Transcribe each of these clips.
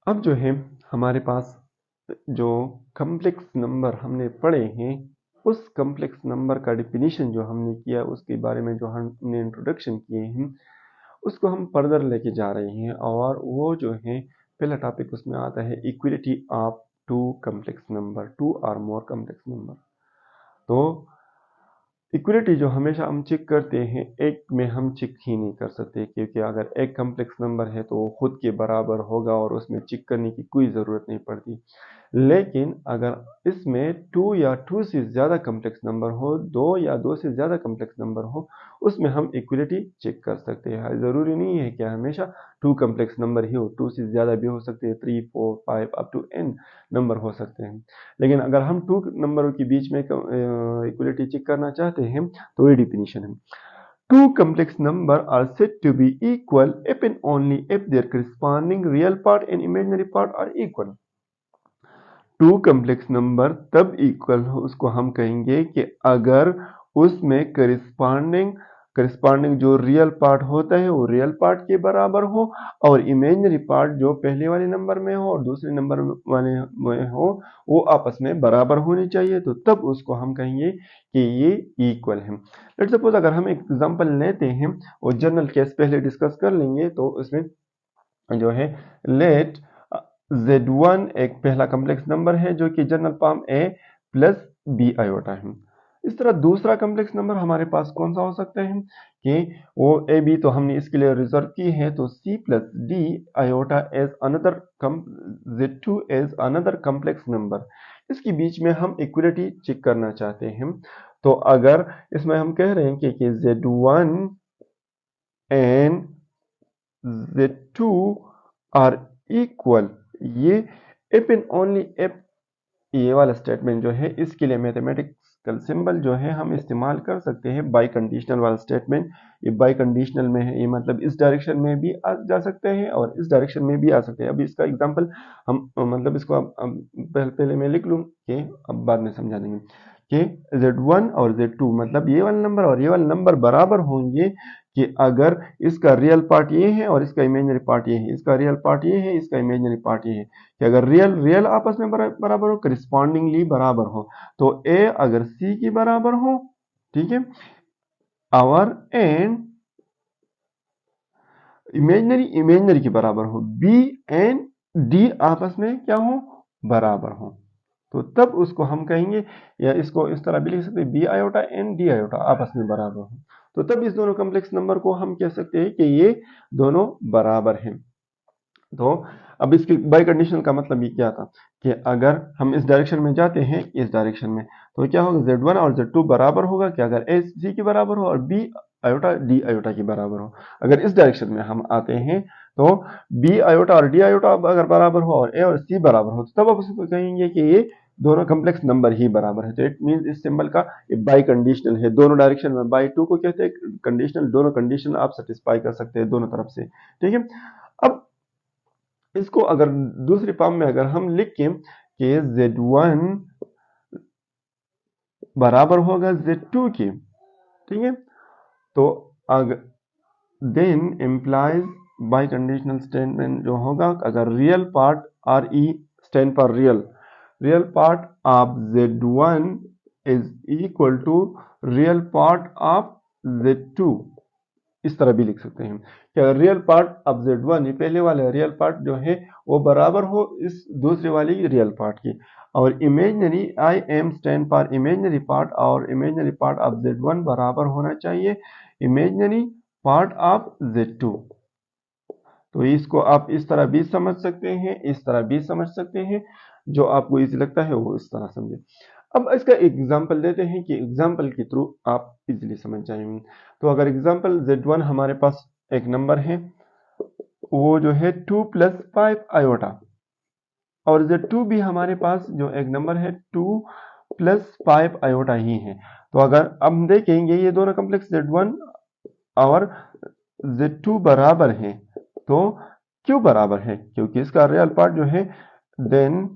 अब जो है हमारे पास जो कॉम्प्लेक्स नंबर हमने पढ़े हैं, उस कॉम्प्लेक्स नंबर का डिफिनीशन जो हमने किया, उसके बारे में जो हमने इंट्रोडक्शन किए हैं, उसको हम फर्दर लेके जा रहे हैं। और वो जो है पहला टॉपिक उसमें आता है equality of two complex number, two और मोर कॉम्प्लेक्स नंबर। तो इक्वलिटी जो हमेशा हम चेक करते हैं, एक में हम चेक ही नहीं कर सकते, क्योंकि अगर एक कॉम्प्लेक्स नंबर है तो वो खुद के बराबर होगा और उसमें चेक करने की कोई ज़रूरत नहीं पड़ती। लेकिन अगर इसमें टू या टू से ज़्यादा कॉम्प्लेक्स नंबर हो, दो या दो से ज़्यादा कॉम्प्लेक्स नंबर हो, उसमें हम इक्वलिटी चेक कर सकते हैं। ज़रूरी नहीं है कि हमेशा टू कॉम्प्लेक्स नंबर ही हो, टू से ज़्यादा भी हो सकते हैं, 3, 4, 5 अप टू n नंबर हो सकते हैं। लेकिन अगर हम टू नंबरों के बीच में इक्वलिटी चेक करना चाहते हैं तो ये डिफिनीशन है। Two complex numbers are said to be equal if and only if their corresponding real part and imaginary part are equal. Two complex number तब इक्वल हो, उसको हम कहेंगे कि अगर उसमें करिस्पॉन्डिंग जो रियल पार्ट होता है वो रियल पार्ट के बराबर हो, और इमेजिनरी पार्ट जो पहले वाले नंबर में हो और दूसरे नंबर वाले में हो वो आपस में बराबर होनी चाहिए। तो तब उसको हम कहेंगे कि ये इक्वल है। लेट्स सपोज अगर हम एक एग्जांपल लेते हैं और जनरल केस पहले डिस्कस कर लेंगे, तो उसमें जो है लेट Z1 एक पहला कॉम्प्लेक्स नंबर है जो कि general form a plus B iota है। इस तरह दूसरा कॉम्प्लेक्स नंबर हमारे पास कौन सा हो सकता है कि वो ए बी तो हमने इसके लिए रिजर्व की है, तो c plus D iota as another Z2 as another complex number. इसके बीच में हम इक्वलिटी चेक करना चाहते हैं। तो अगर इसमें हम कह रहे हैं कि Z1 and Z2 are equal, ये इफ एंड ओनली इफ, ये वाला स्टेटमेंट जो है इसके लिए मैथमेटिकल सिंबल जो है हम इस्तेमाल कर सकते हैं बाई कंडीशनल वाला स्टेटमेंट। ये बाई कंडीशनल में है, ये मतलब इस डायरेक्शन में भी आ जा सकते हैं और इस डायरेक्शन में भी आ सकते हैं। अभी इसका एग्जांपल हम मतलब इसको अब पहले मैं लिख लूँ कि अब बाद में समझा देंगे कि Z1 और Z2 मतलब ये वाला नंबर और ये वाला नंबर बराबर होंगे कि अगर इसका रियल पार्ट ये है और इसका इमेजिनरी पार्ट ये है, इसका रियल पार्ट ये है, इसका इमेजिनरी पार्ट ये है, कि अगर रियल आपस में बराबर हो, करिस्पॉन्डिंगली बराबर हो, तो ए अगर सी की बराबर हो, ठीक है, और एंड इमेजिनरी के बराबर हो, बी एंड डी आपस में क्या हो, बराबर हो, तो तब उसको हम कहेंगे, या इसको इस तरह भी लिख सकते हैं, B iota and D iota आपस में बराबर हो, तो तब इस दोनों कॉम्प्लेक्स नंबर को हम कह सकते हैं कि ये दोनों बराबर हैं। तो अब इसकी बाई कंडीशन का मतलब ये क्या था कि अगर हम इस डायरेक्शन में जाते हैं, इस डायरेक्शन में, तो क्या होगा, Z1 और Z2 बराबर होगा कि अगर ए सी की बराबर हो और बी आयोटा डी आयोटा की बराबर हो। अगर इस डायरेक्शन में हम आते हैं तो बी आयोटा और डी आयोटा अगर बराबर हो और ए और सी बराबर हो, तो तब आप उसको कहेंगे कि ये दोनों कॉम्प्लेक्स नंबर ही बराबर है। तो इट मीन इस सिंबल का बाई कंडीशनल है, दोनों डायरेक्शन में। बाई टू को कहते हैं कंडीशनल, दोनों कंडीशन आप सेटिस्फाई कर सकते हैं दोनों तरफ से, ठीक है। अब इसको अगर दूसरी फॉर्म में अगर हम लिखें कि Z1 बराबर होगा Z2 के, ठीक है, तो अगर then implies by conditional statement जो होगा, अगर real part R E stand for real part of Z1 is equal to real part of Z2, इस तरह भी लिख सकते हैं कि अगर रियल पार्ट ऑफ Z1, ये पहले वाले रियल पार्ट जो है वो बराबर हो इस दूसरे वाले रियल पार्ट की, और imaginary I am stand for imaginary part, और इमेजिनरी पार्ट ऑफ Z1 बराबर होना चाहिए इमेजिनरी पार्ट ऑफ Z2। तो इसको आप इस तरह भी समझ सकते हैं, इस तरह भी समझ सकते हैं, जो आपको इजी लगता है वो इस तरह समझे। अब इसका एग्जाम्पल देते हैं कि एग्जाम्पल के थ्रू आप इजीली समझ जाएंगे। तो अगर एग्जाम्पल Z1 हमारे पास एक नंबर है, वो जो है 2 प्लस 5 आयोटा, और Z2 भी हमारे पास जो एक नंबर है 2 प्लस 5 आयोटा ही है। तो अगर अब हम देखेंगे ये दोनों कॉम्प्लेक्स Z1 और Z2 बराबर है, तो क्यों बराबर है, क्योंकि इसका रियल पार्ट जो है देन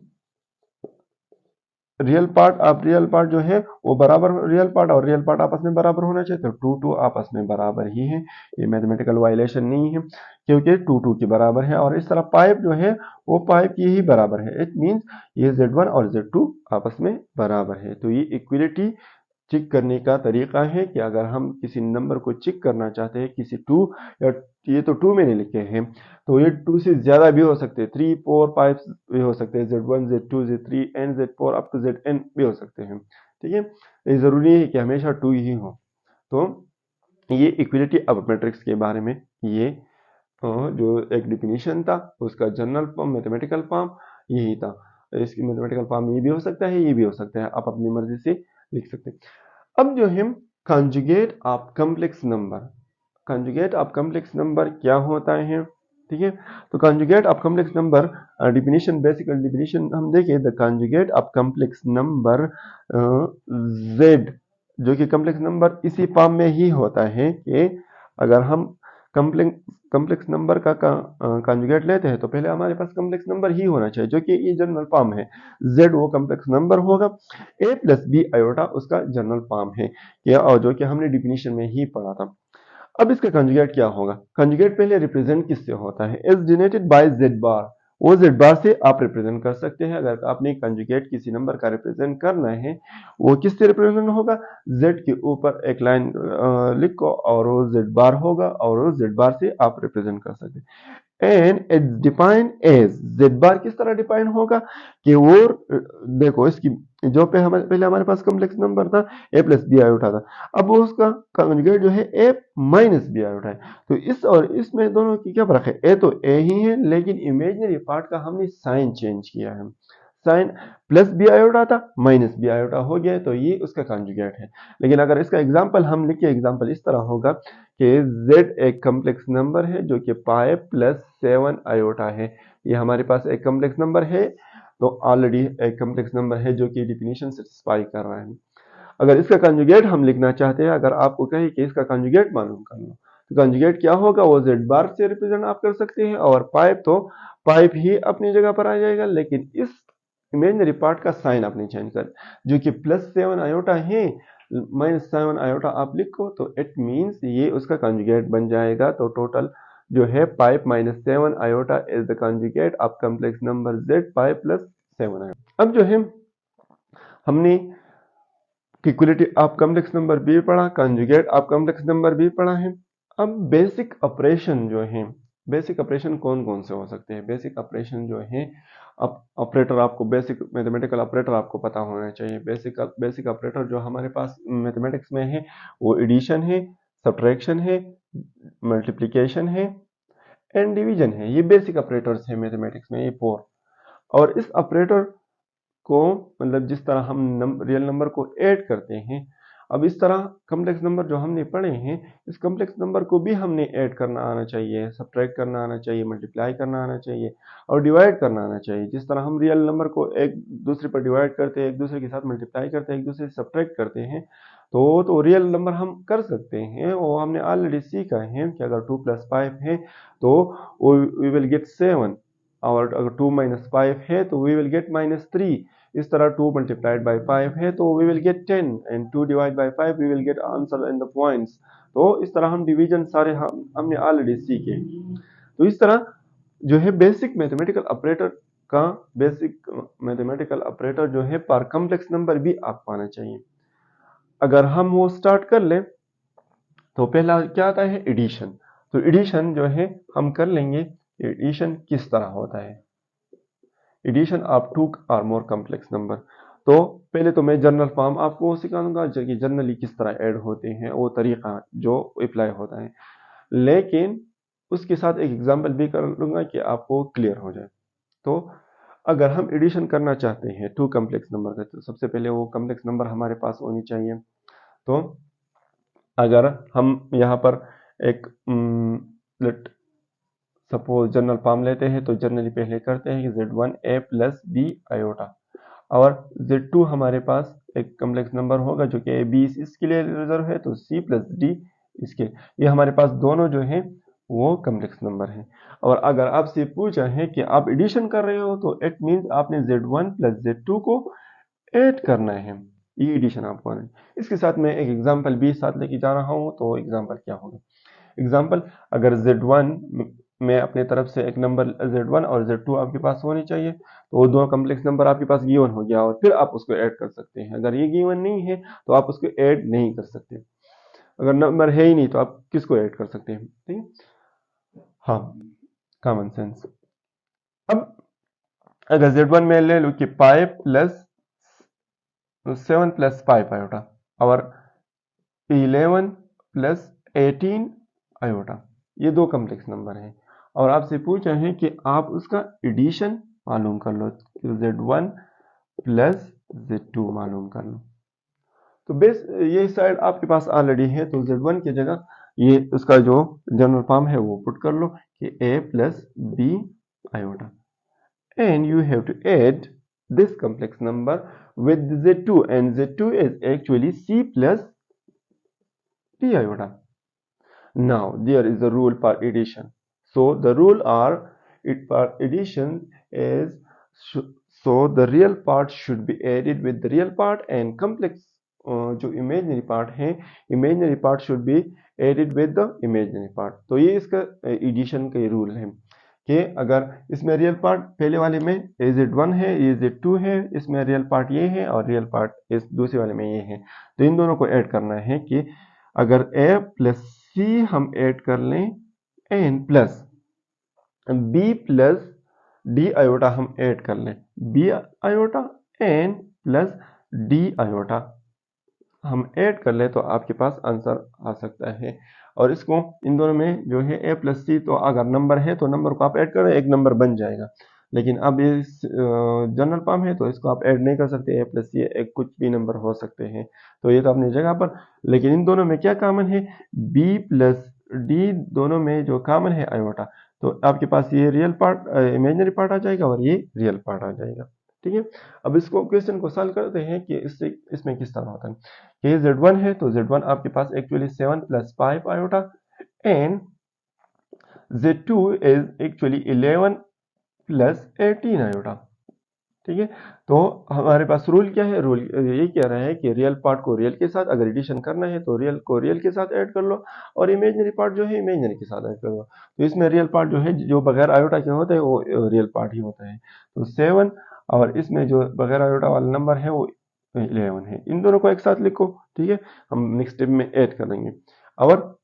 रियल पार्ट जो है वो बराबर, रियल पार्ट और रियल पार्ट आपस में बराबर होना चाहिए, तो टू टू आपस में बराबर ही है, ये मैथमेटिकल वायलेशन नहीं है क्योंकि टू टू के बराबर है। और इस तरह पाइप जो है वो पाइप ये ही बराबर है, इट मीन्स ये Z1 और Z2 आपस में बराबर है। तो ये इक्विलिटी चेक करने का तरीका है कि अगर हम किसी नंबर को चेक करना चाहते हैं, किसी टू, या ये तो टू मैंने लिखे हैं, तो ये टू से ज्यादा भी हो सकते हैं, 3 4 5 भी हो सकते हैं, Z1 Z2 Z3 and Z4 up to Zn भी हो सकते हैं। ठीक है, ये जरूरी है कि हमेशा टू ही हो। तो ये इक्विलिटी अब मैट्रिक्स के बारे में ये जो एक डिफिनीशन था उसका जनरल फॉर्म, मैथमेटिकल फॉर्म यही था। इसकी मैथमेटिकल फॉर्म ये भी हो सकता है, ये भी हो सकता है, आप अपनी मर्जी से लिख सकते हैं। अब जो है conjugate of complex number, conjugate of complex number क्या होता है? ठीक है, तो conjugate of complex number definition, basic definition हम देखें, the conjugate of complex number z, जो कि कॉम्प्लेक्स नंबर इसी फॉर्म में ही होता है कि अगर हम कॉम्प्लेक्स कॉम्प्लेक्स नंबर का कंजुगेट लेते हैं तो पहले हमारे पास कॉम्प्लेक्स नंबर ही होना चाहिए, जो कि ये जनरल फॉर्म है, z वो कॉम्प्लेक्स नंबर होगा, a प्लस बी आयोटा उसका जनरल फॉर्म है, या और जो कि हमने डिफिनीशन में ही पढ़ा था। अब इसका कंजुगेट क्या होगा? कंजुगेट पहले रिप्रेजेंट किससे होता है? इज डिनोटेड बाय z बार, वो z बार से आप रिप्रेजेंट कर सकते हैं। अगर आपने कंजुगेट किसी नंबर का रिप्रेजेंट करना है, वो किससे रिप्रेजेंट होगा? z के ऊपर एक लाइन लिखो और वो z बार होगा, और वो z बार से आप रिप्रेजेंट कर सकते हैं। And it define as, z bar किस तरह डिफाइन होगा कि वो, देखो इसकी जो पे हमारे पहले हमारे पास कॉम्प्लेक्स नंबर था a प्लस बी आयोटा था, अब वो उसका कंजुगेट जो है a माइनस बी आयोटा है। तो इस और इसमें दोनों की क्या फर्क है? a तो a ही है, लेकिन इमेजिनरी पार्ट का हमने साइन चेंज किया है, साइन प्लस बी आयोटा था माइनस बी आयोटा हो गया, तो ये उसका कंजुगेट है। लेकिन अगर इसका एग्जांपल हम लिखे, एग्जांपल इस तरह होगा कि z एक कॉम्प्लेक्स नंबर है जो कि पाई प्लस 7 आयोटा है, ये हमारे पास एक कॉम्प्लेक्स नंबर है, तो ऑलरेडी एक कॉम्प्लेक्स नंबर है जो कि डिफिनीशन सेटिस्फाई कर रहा है। अगर इसका कंजुगेट हम लिखना चाहते हैं, अगर आपको कहे कि इसका कंजुगेट मालूम कर लो, तो कंजुगेट क्या होगा? वो z बार से रिप्रेजेंट आप कर सकते हैं, और पाइप तो पाइप ही अपनी जगह पर आ जाएगा, लेकिन इस इमेजिनरी पार्ट का साइन आपने चेंज कर, जो कि प्लस 7 आयोटा है, माइनस 7 आयोटा आप लिखो, तो इट मीन्स ये उसका कंजुगेट बन जाएगा। तो टोटल जो है pipe minus 7 iota is the conjugate of complex number z pipe plus 7 iota. अब जो है हमने इक्विलिटी ऑफ कॉम्प्लेक्स नंबर भी पढ़ा, कंजुगेट ऑफ कॉम्प्लेक्स नंबर भी पढ़ा है। अब बेसिक ऑपरेशन जो है, बेसिक ऑपरेशन कौन कौन से हो सकते हैं? बेसिक ऑपरेशन जो है, अब ऑपरेटर आपको, बेसिक मैथमेटिकल ऑपरेटर आपको पता होना चाहिए। बेसिक ऑपरेटर जो हमारे पास मैथमेटिक्स में है वो एडिशन है, सब्ट्रैक्शन है, मल्टीप्लिकेशन है एंड डिवीजन है। ये बेसिक ऑपरेटर्स हैं मैथमेटिक्स में, ये फोर। और इस ऑपरेटर को, मतलब जिस तरह हम रियल नंबर को ऐड करते हैं, अब इस तरह कॉम्प्लेक्स नंबर जो हमने पढ़े हैं, इस कॉम्प्लेक्स नंबर को भी हमने ऐड करना आना चाहिए, सब्ट्रैक्ट करना आना चाहिए, मल्टीप्लाई करना आना चाहिए और डिवाइड करना आना चाहिए। जिस तरह हम रियल नंबर को एक दूसरे पर डिवाइड करते हैं, एक दूसरे के साथ मल्टीप्लाई करते हैं, एक दूसरे से सब्ट्रैक्ट करते हैं, तो रियल नंबर हम कर सकते हैं। वो हमने ऑलरेडी सीखा है कि अगर 2 + 5 है तो वी विल गेट 7, और अगर 2 - 5 है तो वी विल गेट -3। इस तरह 2 मल्टीप्लाइड बाई 5 है तो we will get 10, and 2 divide by 5 we will get answer in the points. तो इस तरह हम डिवीजन सारे हमने ऑलरेडी सीखे। तो इस तरह जो है बेसिक मैथमेटिकल ऑपरेटर का, बेसिक मैथमेटिकल ऑपरेटर जो है पर कॉम्प्लेक्स नंबर भी आपको आना चाहिए। अगर हम वो स्टार्ट कर लें तो पहला क्या आता है? एडिशन। तो एडिशन जो है हम कर लेंगे। एडिशन किस तरह होता है? एडिशन ऑफ टू और मोर कॉम्प्लेक्स नंबर। तो पहले तो मैं जनरल फॉर्म आपको सिखा दूंगा कि जनरली किस तरह ऐड होते हैं, वो तरीका जो अप्लाई होता है, लेकिन उसके साथ एक एग्जांपल भी कर लूंगा कि आपको क्लियर हो जाए। तो अगर हम एडिशन करना चाहते हैं टू कॉम्प्लेक्स नंबर का, तो सबसे पहले वो कॉम्प्लेक्स नंबर हमारे पास होनी चाहिए। तो अगर हम यहाँ पर एक लेट सपोज जनरल फॉर्म लेते हैं, तो जनरली पहले करते हैं कि z1 a plus B iota, और z2 हमारे पास एक कॉम्प्लेक्स नंबर होगा जो कि b इसके लिए रिजर्व है, तो c प्लस d इसके, ये हमारे पास दोनों जो हैं वो कॉम्प्लेक्स नंबर हैं। और अगर आपसे पूछा है कि आप एडिशन कर रहे हो, तो इट मीन्स आपने z1 प्लस z2 को ऐड करना है, ये एडिशन आपको आना है। इसके साथ मैं एक एग्जांपल भी साथ लेके जा रहा हूँ। तो एग्जांपल क्या होगा? एग्जांपल, अगर Z1 में अपने तरफ से एक नंबर Z1 और Z2 आपके पास होनी चाहिए, तो वो दो कम्प्लेक्स नंबर आपके पास गिवन हो गया और फिर आप उसको ऐड कर सकते हैं। अगर ये गिवन नहीं है तो आप उसको ऐड नहीं कर सकते। अगर नंबर है ही नहीं तो आप किसको ऐड कर सकते हैं? ठीक है, हाँ, कॉमन सेंस। अब अगर Z1 में ले लो कि pi plus 7 plus pi iota और 11 प्लस 18 आयोटा, ये दो कम्प्लेक्स नंबर हैं और आपसे पूछा है कि आप उसका एडिशन मालूम कर लो, Z1 प्लस Z2 मालूम कर लो। तो बेस ये साइड आपके पास ऑलरेडी है, तो Z1 की जगह ये उसका जो जनरल फॉर्म है वो पुट कर लो कि A plus B iota, and you have to add this complex number with Z2, and Z2 is actually C plus D iota. Now there is a rule for addition. So the rule for addition is so the real part should be added with the real part and complex जो imaginary part है, imaginary part should be added with the imaginary part. तो ये इसका addition का rule है कि अगर इसमें रियल पार्ट पहले वाले में Z1 है, ये Z2 है, इसमें रियल पार्ट ये है और रियल पार्ट इस दूसरे वाले में ये है, तो इन दोनों को ऐड करना है कि अगर A प्लस सी हम ऐड कर लें N plus B plus D iota हम ऐड कर लें, B iota N plus D iota हम ऐड कर ले तो आपके पास आंसर आ सकता है। और इसको इन दोनों में जो है A प्लस सी, तो अगर नंबर है तो नंबर को आप ऐड करें, एक नंबर बन जाएगा। लेकिन अब ये जनरल फॉर्म है तो इसको आप ऐड नहीं कर सकते, A प्लस सी एक कुछ भी नंबर हो सकते हैं, तो ये तो अपनी जगह पर। लेकिन इन दोनों में क्या कॉमन है? B प्लस डी, दोनों में जो कॉमन है आयोटा, तो आपके पास ये रियल पार्ट इमेजिनरी पार्ट आ जाएगा और ये रियल पार्ट आ जाएगा। ठीक है, अब इसको क्वेश्चन को सॉल्व करते हैं कि इसमें किस तरह होता है। ये Z1 है तो Z1 आपके पास actually 7 plus 5 iota and Z2 is actually 11 plus 18 iota. ठीक है, तो हमारे पास रूल क्या है? रूल ये कह रहा है कि रियल पार्ट को रियल के साथ अगर एडिशन करना है तो रियल को रियल के साथ ऐड कर लो और इमेजिनरी पार्ट जो है इमेजिनरी के साथ ऐड कर लो। तो इसमें रियल पार्ट जो है जो बगैर आयोटा के होता है वो रियल पार्ट ही होता है, तो 7 और इसमें जो बगैर आयोटा वाला नंबर है वो 11 है। इन दोनों को एक साथ लिखो। ठीक है, हम नेक्स्ट स्टेप में ऐड करेंगे। और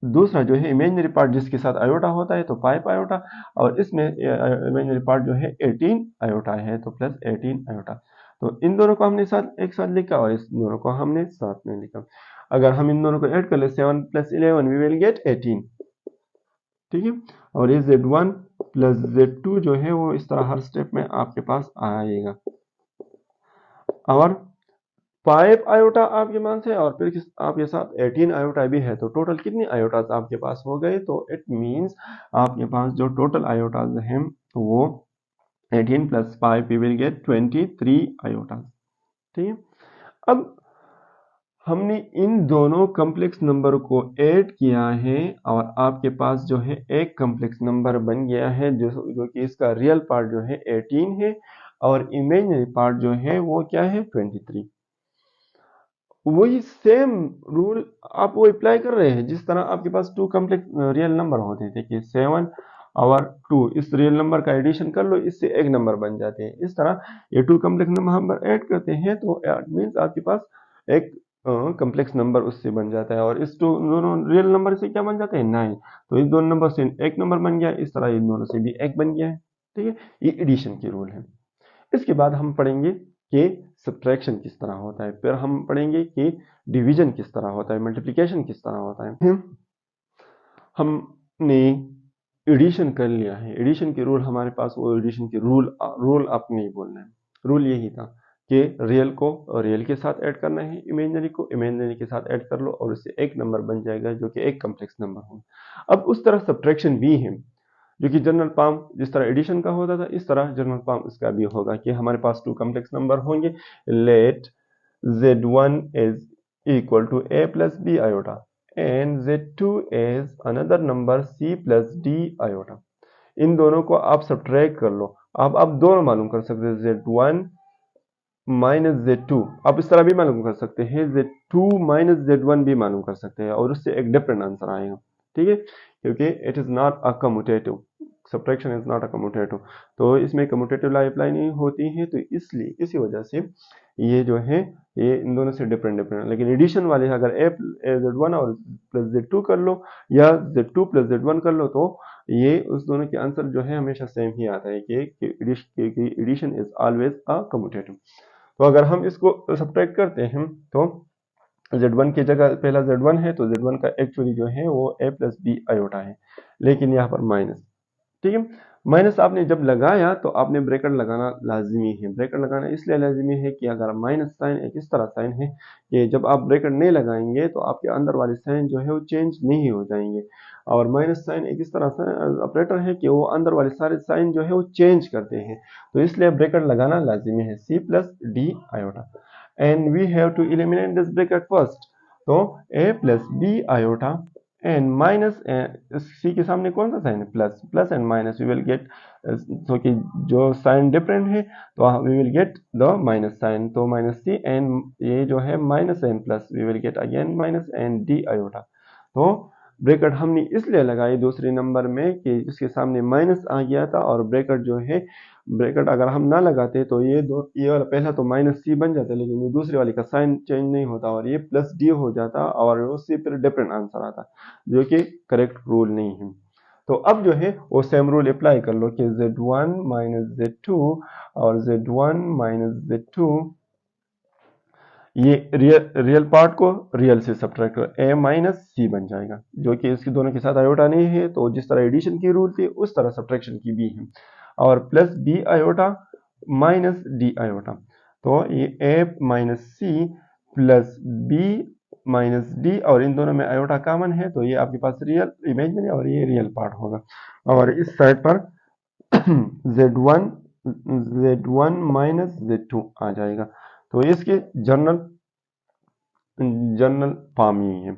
दूसरा जो है इमेजिनरी पार्ट जिसके साथ आयोटा होता है तो 5 आयोटा, और इसमें इमेजिनरी पार्ट जो है 18 आयोटा है तो प्लस 18 आयोटा। तो इन दोनों को हमने एक साथ लिखा और इस दोनों को हमने साथ में लिखा। अगर हम इन दोनों को ऐड कर ले 7 प्लस 11 वी विल गेट 18। ठीक है, और ये Z1 प्लस Z2 जो है वो इस तरह हर स्टेप में आपके पास आएगा। और 5 आयोटा आपके पास है और फिर आपके साथ 18 आयोटा भी है, तो टोटल कितने आयोटाज आपके पास हो गए? तो इट मींस आपके पास जो टोटल आयोटाज हैं वो 18 प्लस 5 वी विल गेट 23 आयोटाज। ठीक है, अब हमने इन दोनों कम्प्लेक्स नंबर को ऐड किया है और आपके पास जो है एक कम्प्लेक्स नंबर बन गया है जो कि इसका रियल पार्ट जो है 18 है और इमेजिनरी पार्ट जो है वो क्या है 23। वही सेम रूल आप वो अप्लाई कर रहे हैं जिस तरह आपके पास टू कम्प्लेक्स रियल नंबर होते थे कि 7 और 2, इस रियल नंबर का एडिशन कर लो, इससे एक नंबर बन जाते हैं। इस तरह ये टू कम्प्लेक्स नंबर ऐड करते हैं तो इट मीन्स आपके पास एक कम्प्लेक्स नंबर उससे बन जाता है और इस दोनों रियल नंबर से क्या बन जाते हैं 9, तो इस दोनों नंबर से एक नंबर बन गया, इस तरह इन दोनों से भी एक बन गया है। ठीक है, ये एडिशन के रूल है। इसके बाद हम पढ़ेंगे कि सब्ट्रैक्शन किस तरह होता है, फिर हम पढ़ेंगे कि डिवीजन किस तरह होता है, मल्टीप्लिकेशन किस तरह होता है। हमने एडिशन कर लिया है, एडिशन के रूल हमारे पास, वो एडिशन के रूल आपको नहीं बोलना है। रूल यही था कि रियल को रियल के साथ ऐड करना है, इमेजिनरी को इमेजिनरी के साथ ऐड कर लो और उससे एक नंबर बन जाएगा जो कि एक कम्प्लेक्स नंबर हो। अब उस तरह सब्ट्रैक्शन भी है जो कि जनरल फॉर्म जिस तरह एडिशन का होता था इस तरह जनरल फॉर्म इसका भी होगा कि हमारे पास टू कम्प्लेक्स नंबर होंगे। Let Z1 is equal to A plus B iota and Z2 is another number C plus D iota. इन दोनों को आप सब्ट्रैक्ट कर लो। अब आप दोनों मालूम कर सकते हैं Z1 माइनस Z2, आप इस तरह भी मालूम कर सकते हैं, Z2 माइनस Z1 भी मालूम कर सकते हैं और उससे एक डिफरेंट आंसर आएगा, ठीक है, क्योंकि it is not a commutative, subtraction is not a commutative, तो इसमें कम्यूटेटिव ला अप्लाई नहीं होती है, तो इसलिए इसी वजह से ये जो है ये इन दोनों से डिफरेंट डिफरेंट। लेकिन एडिशन वाले अगर Z1 और प्लस Z2 कर लो या Z2 प्लस Z1 कर लो, तो ये उस दोनों के आंसर जो है हमेशा सेम ही आता है कि addition is always a commutative. तो अगर हम इसको सब्ट्रैक्ट करते हैं तो Z1 की जगह पहला Z1 है, तो Z1 का एक्चुअली जो है वो a प्लस बी आयोटा है, लेकिन यहाँ पर माइनस, ठीक है। माइनस आपने जब लगाया तो आपने ब्रैकेट लगाना लाजमी है। ब्रैकेट लगाना इसलिए लाजमी है कि अगर माइनस साइन एक इस तरह साइन है कि जब आप ब्रैकेट नहीं लगाएंगे तो आपके अंदर वाले साइन जो है वो चेंज नहीं हो जाएंगे, और माइनस साइन एक इस तरह ऑपरेटर है कि वो अंदर वाले सारे साइन जो है वो चेंज करते हैं, तो इसलिए ब्रैकेट लगाना लाजमी है, c plus D iota, and we have to eliminate this bracket first, तो a plus B iota and minus C के सामने कौन सा साइन है, plus, plus and minus we will get, तो कि जो साइन डिफरेंट है तो we will get the minus sign, तो माइनस सी एंड ये जो है minus and plus we will get again minus and D iota. तो ब्रैकेट हमने इसलिए लगाई दूसरे नंबर में कि इसके सामने माइनस आ गया था, और ब्रैकेट जो है, ब्रैकेट अगर हम ना लगाते तो ये वाला पहला तो माइनस सी बन जाता, लेकिन ये दूसरे वाले का साइन चेंज नहीं होता और ये प्लस डी हो जाता, और उससे फिर डिफरेंट आंसर आता, जो कि करेक्ट रूल नहीं है। तो अब जो है वो सेम रूल अप्लाई कर लो कि Z1 माइनस Z2 और Z1 माइनस Z2, ये रियल पार्ट को रियल से सब्ट्रैक्ट करो, a माइनस सी बन जाएगा, जो कि इसके दोनों के साथ आयोटा नहीं है, तो जिस तरह एडिशन की रूल थी उस तरह सब्ट्रैक्शन की भी है, और plus B iota minus D iota, तो ये a minus C plus B minus D, और इन दोनों में आयोटा कॉमन है, तो ये आपके पास रियल इमेजिनरी और ये रियल पार्ट होगा, और इस साइड पर Z1 Z1 माइनस Z2 आ जाएगा, तो इसके जनरल जनरल फॉर्म यही है।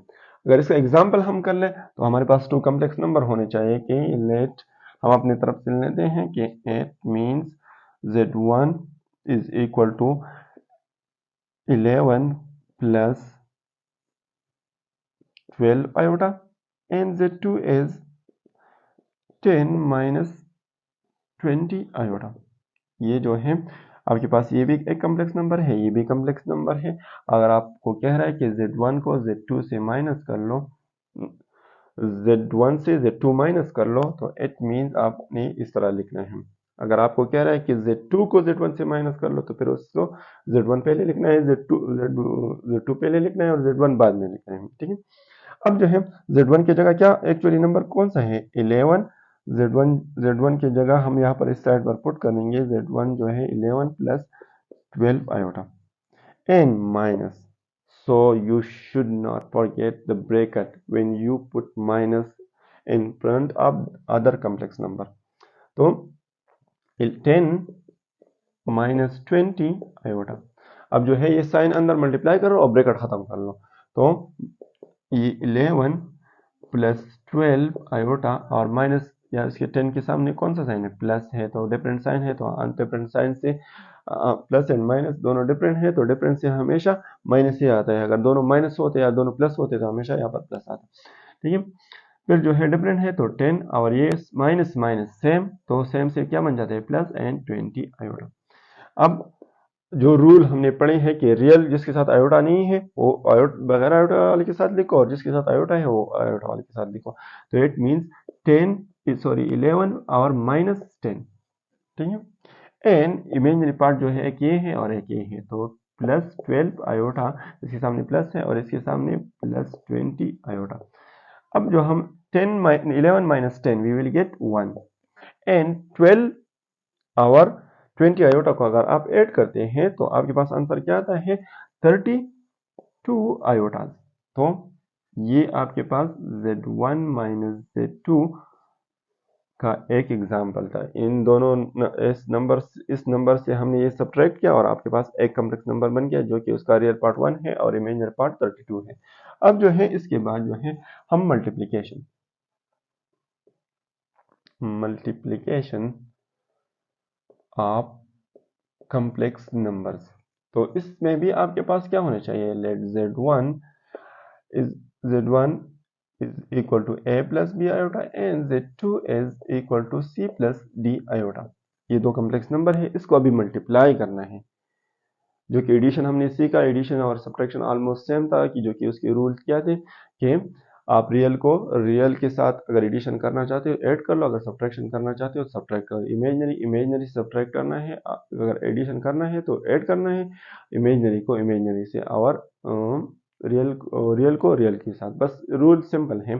अगर इसका एग्जाम्पल हम कर ले तो हमारे पास टू कम्प्लेक्स नंबर होने चाहिए कि लेट हम अपने तरफ से लेते हैं कि it means Z1 is equal to 11 plus 12 iota and Z2 is 10 minus 20 iota. ये जो है आपके पास ये भी एक कम्प्लेक्स नंबर है, ये भी कम्प्लेक्स नंबर है। अगर आपको कह रहा है कि Z1 को Z2 से माइनस कर लो, Z1 से Z2 माइनस कर लो, तो इट मीन्स आपने इस तरह लिखना है। अगर आपको कह रहा है कि Z2 को Z1 से माइनस कर लो, तो फिर उसको Z1 पहले लिखना है, Z2 पहले लिखना है और Z1 बाद में लिखना है, ठीक है। अब जो है Z1 की जगह क्या एक्चुअली नंबर कौन सा है, 11, Z1 की जगह हम यहाँ पर इस साइड पर पुट करेंगे, Z1 जो है 11 plus 12 iota and minus. So you should not forget the bracket when you put minus in front of other complex number. तो 10 माइनस 20 आयोटा। अब जो है ये साइन अंदर मल्टीप्लाई करो और ब्रैकेट खत्म कर लो, तो ये 11 प्लस 12 आयोटा और माइनस या इसके 10 के सामने कौन सा साइन है, प्लस है, तो डिफरेंट साइन है, तो डिफरेंट साइन से प्लस एंड माइनस दोनों डिफरेंट है, तो डिफरेंस से हमेशा माइनस ही आता है। अगर दोनों माइनस होते या दोनों प्लस होते तो हमेशा यहाँ पर प्लस आता, ठीक है। फिर जो है डिफरेंट है तो 10 और ये माइनस माइनस सेम, तो सेम से क्या बन जाता है, प्लस एंड 20 आयोटा। अब जो रूल हमने पढ़े हैं कि रियल जिसके साथ आयोटा नहीं है वो बगैर आयोटा वाले के साथ लिखो, और जिसके साथ आयोटा है वो आयोटा वाले के साथ लिखो, तो इट मीन्स 11 और माइनस 10, ठीक है। एंड इमेजिनरी पार्ट जो है एक ये है और एक ये है, तो प्लस 12 आयोटा, इसके सामने प्लस है और इसके सामने प्लस 20 आयोटा। अब जो हम 11 minus 10 we will get 1 and 12 और 20 आयोटा को अगर आप ऐड करते हैं तो आपके पास आंसर क्या आता है, 32 आयोटा। तो ये आपके पास Z1 माइनस Z2 का एक एग्जाम्पल था। इन दोनों इस नंबर से हमने ये सब्ट्रैक्ट किया और आपके पास एक कम्प्लेक्स नंबर बन गया, जो कि उसका रियल पार्ट 1 है और इमेजिनरी पार्ट 32 है। अब जो है इसके बाद जो है हम मल्टीप्लिकेशन ऑफ कॉम्प्लेक्स नंबर्स तो इसमें भी आपके पास क्या होना चाहिए, late z1 is equal to a plus b iota and z2 is equal to c plus d iota। ये दो कॉम्प्लेक्स नंबर है, इसको अभी मल्टीप्लाई करना है। जो कि एडिशन हमने सीखा, एडिशन और सब्ट्रैक्शन ऑलमोस्ट सेम था, कि जो कि उसके रूल क्या थे कि आप रियल को रियल के साथ अगर एडिशन करना चाहते हो ऐड कर लो, अगर सब्ट्रैक्शन करना चाहते हो सब्ट्रैक्ट करो। इमेजनरी से सब्ट्रैक्ट करना है, अगर एडिशन करना है तो ऐड करना है, इमेजनरी को इमेजनरी से, और रियल को रियल के साथ। बस रूल सिंपल है,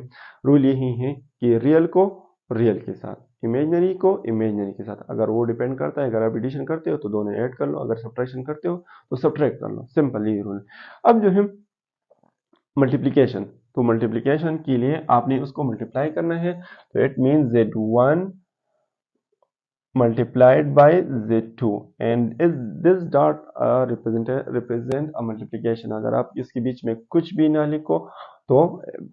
रूल यही है कि रियल को रियल के साथ, इमेजनरी को इमेजनरी के साथ। अगर वो डिपेंड करता है, अगर आप एडिशन करते हो तो दोनों ऐड कर लो, अगर सब्ट्रैक्शन करते हो तो सब्ट्रैक्ट कर लो, सिंपल ये रूल। अब जो है मल्टीप्लिकेशन, तो मल्टीप्लिकेशन के लिए आपने उसको मल्टीप्लाई करना है, तो it mean z1 multiplied by z2 and is this dot represent a multiplication। अगर आप इसके बीच में कुछ भी ना लिखो तो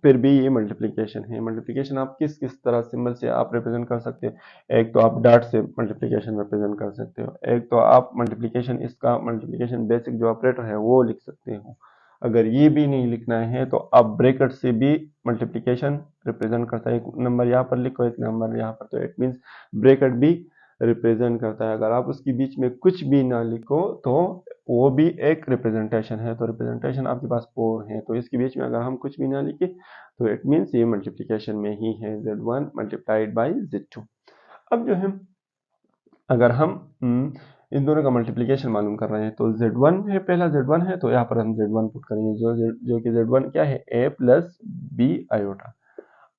फिर भी ये मल्टीप्लिकेशन है। मल्टीप्लिकेशन आप किस किस तरह सिंबल से आप रिप्रेजेंट कर सकते हो, एक तो आप डॉट से मल्टीप्लिकेशन रिप्रेजेंट कर सकते हो, एक तो आप मल्टीप्लिकेशन इसका मल्टीप्लिकेशन बेसिक जो ऑपरेटर है वो लिख सकते हो। अगर ये भी नहीं लिखना है तो आप ब्रैकेट से भी मल्टीप्लिकेशन रिप्रेजेंट करता है, एक नंबर यहाँ पर लिखो एक नंबर यहाँ पर, तो इट मीन्स ब्रैकेट भी रिप्रेजेंट करता है। अगर आप उसके बीच में कुछ भी ना लिखो तो वो भी एक रिप्रेजेंटेशन है, तो रिप्रेजेंटेशन आपके पास 4 है, तो इसके बीच में अगर हम कुछ भी ना लिखे तो इट मीन्स ये मल्टीप्लिकेशन में ही है, z1 मल्टीप्लाइड बाई z2। अब जो है अगर हम इन दोनों का मल्टीप्लिकेशन मालूम कर रहे हैं तो z1 है, पहला z1 है, तो यहाँ पर हम z1 पुट करेंगे, जो कि z1 क्या है, a प्लस बी आयोटा।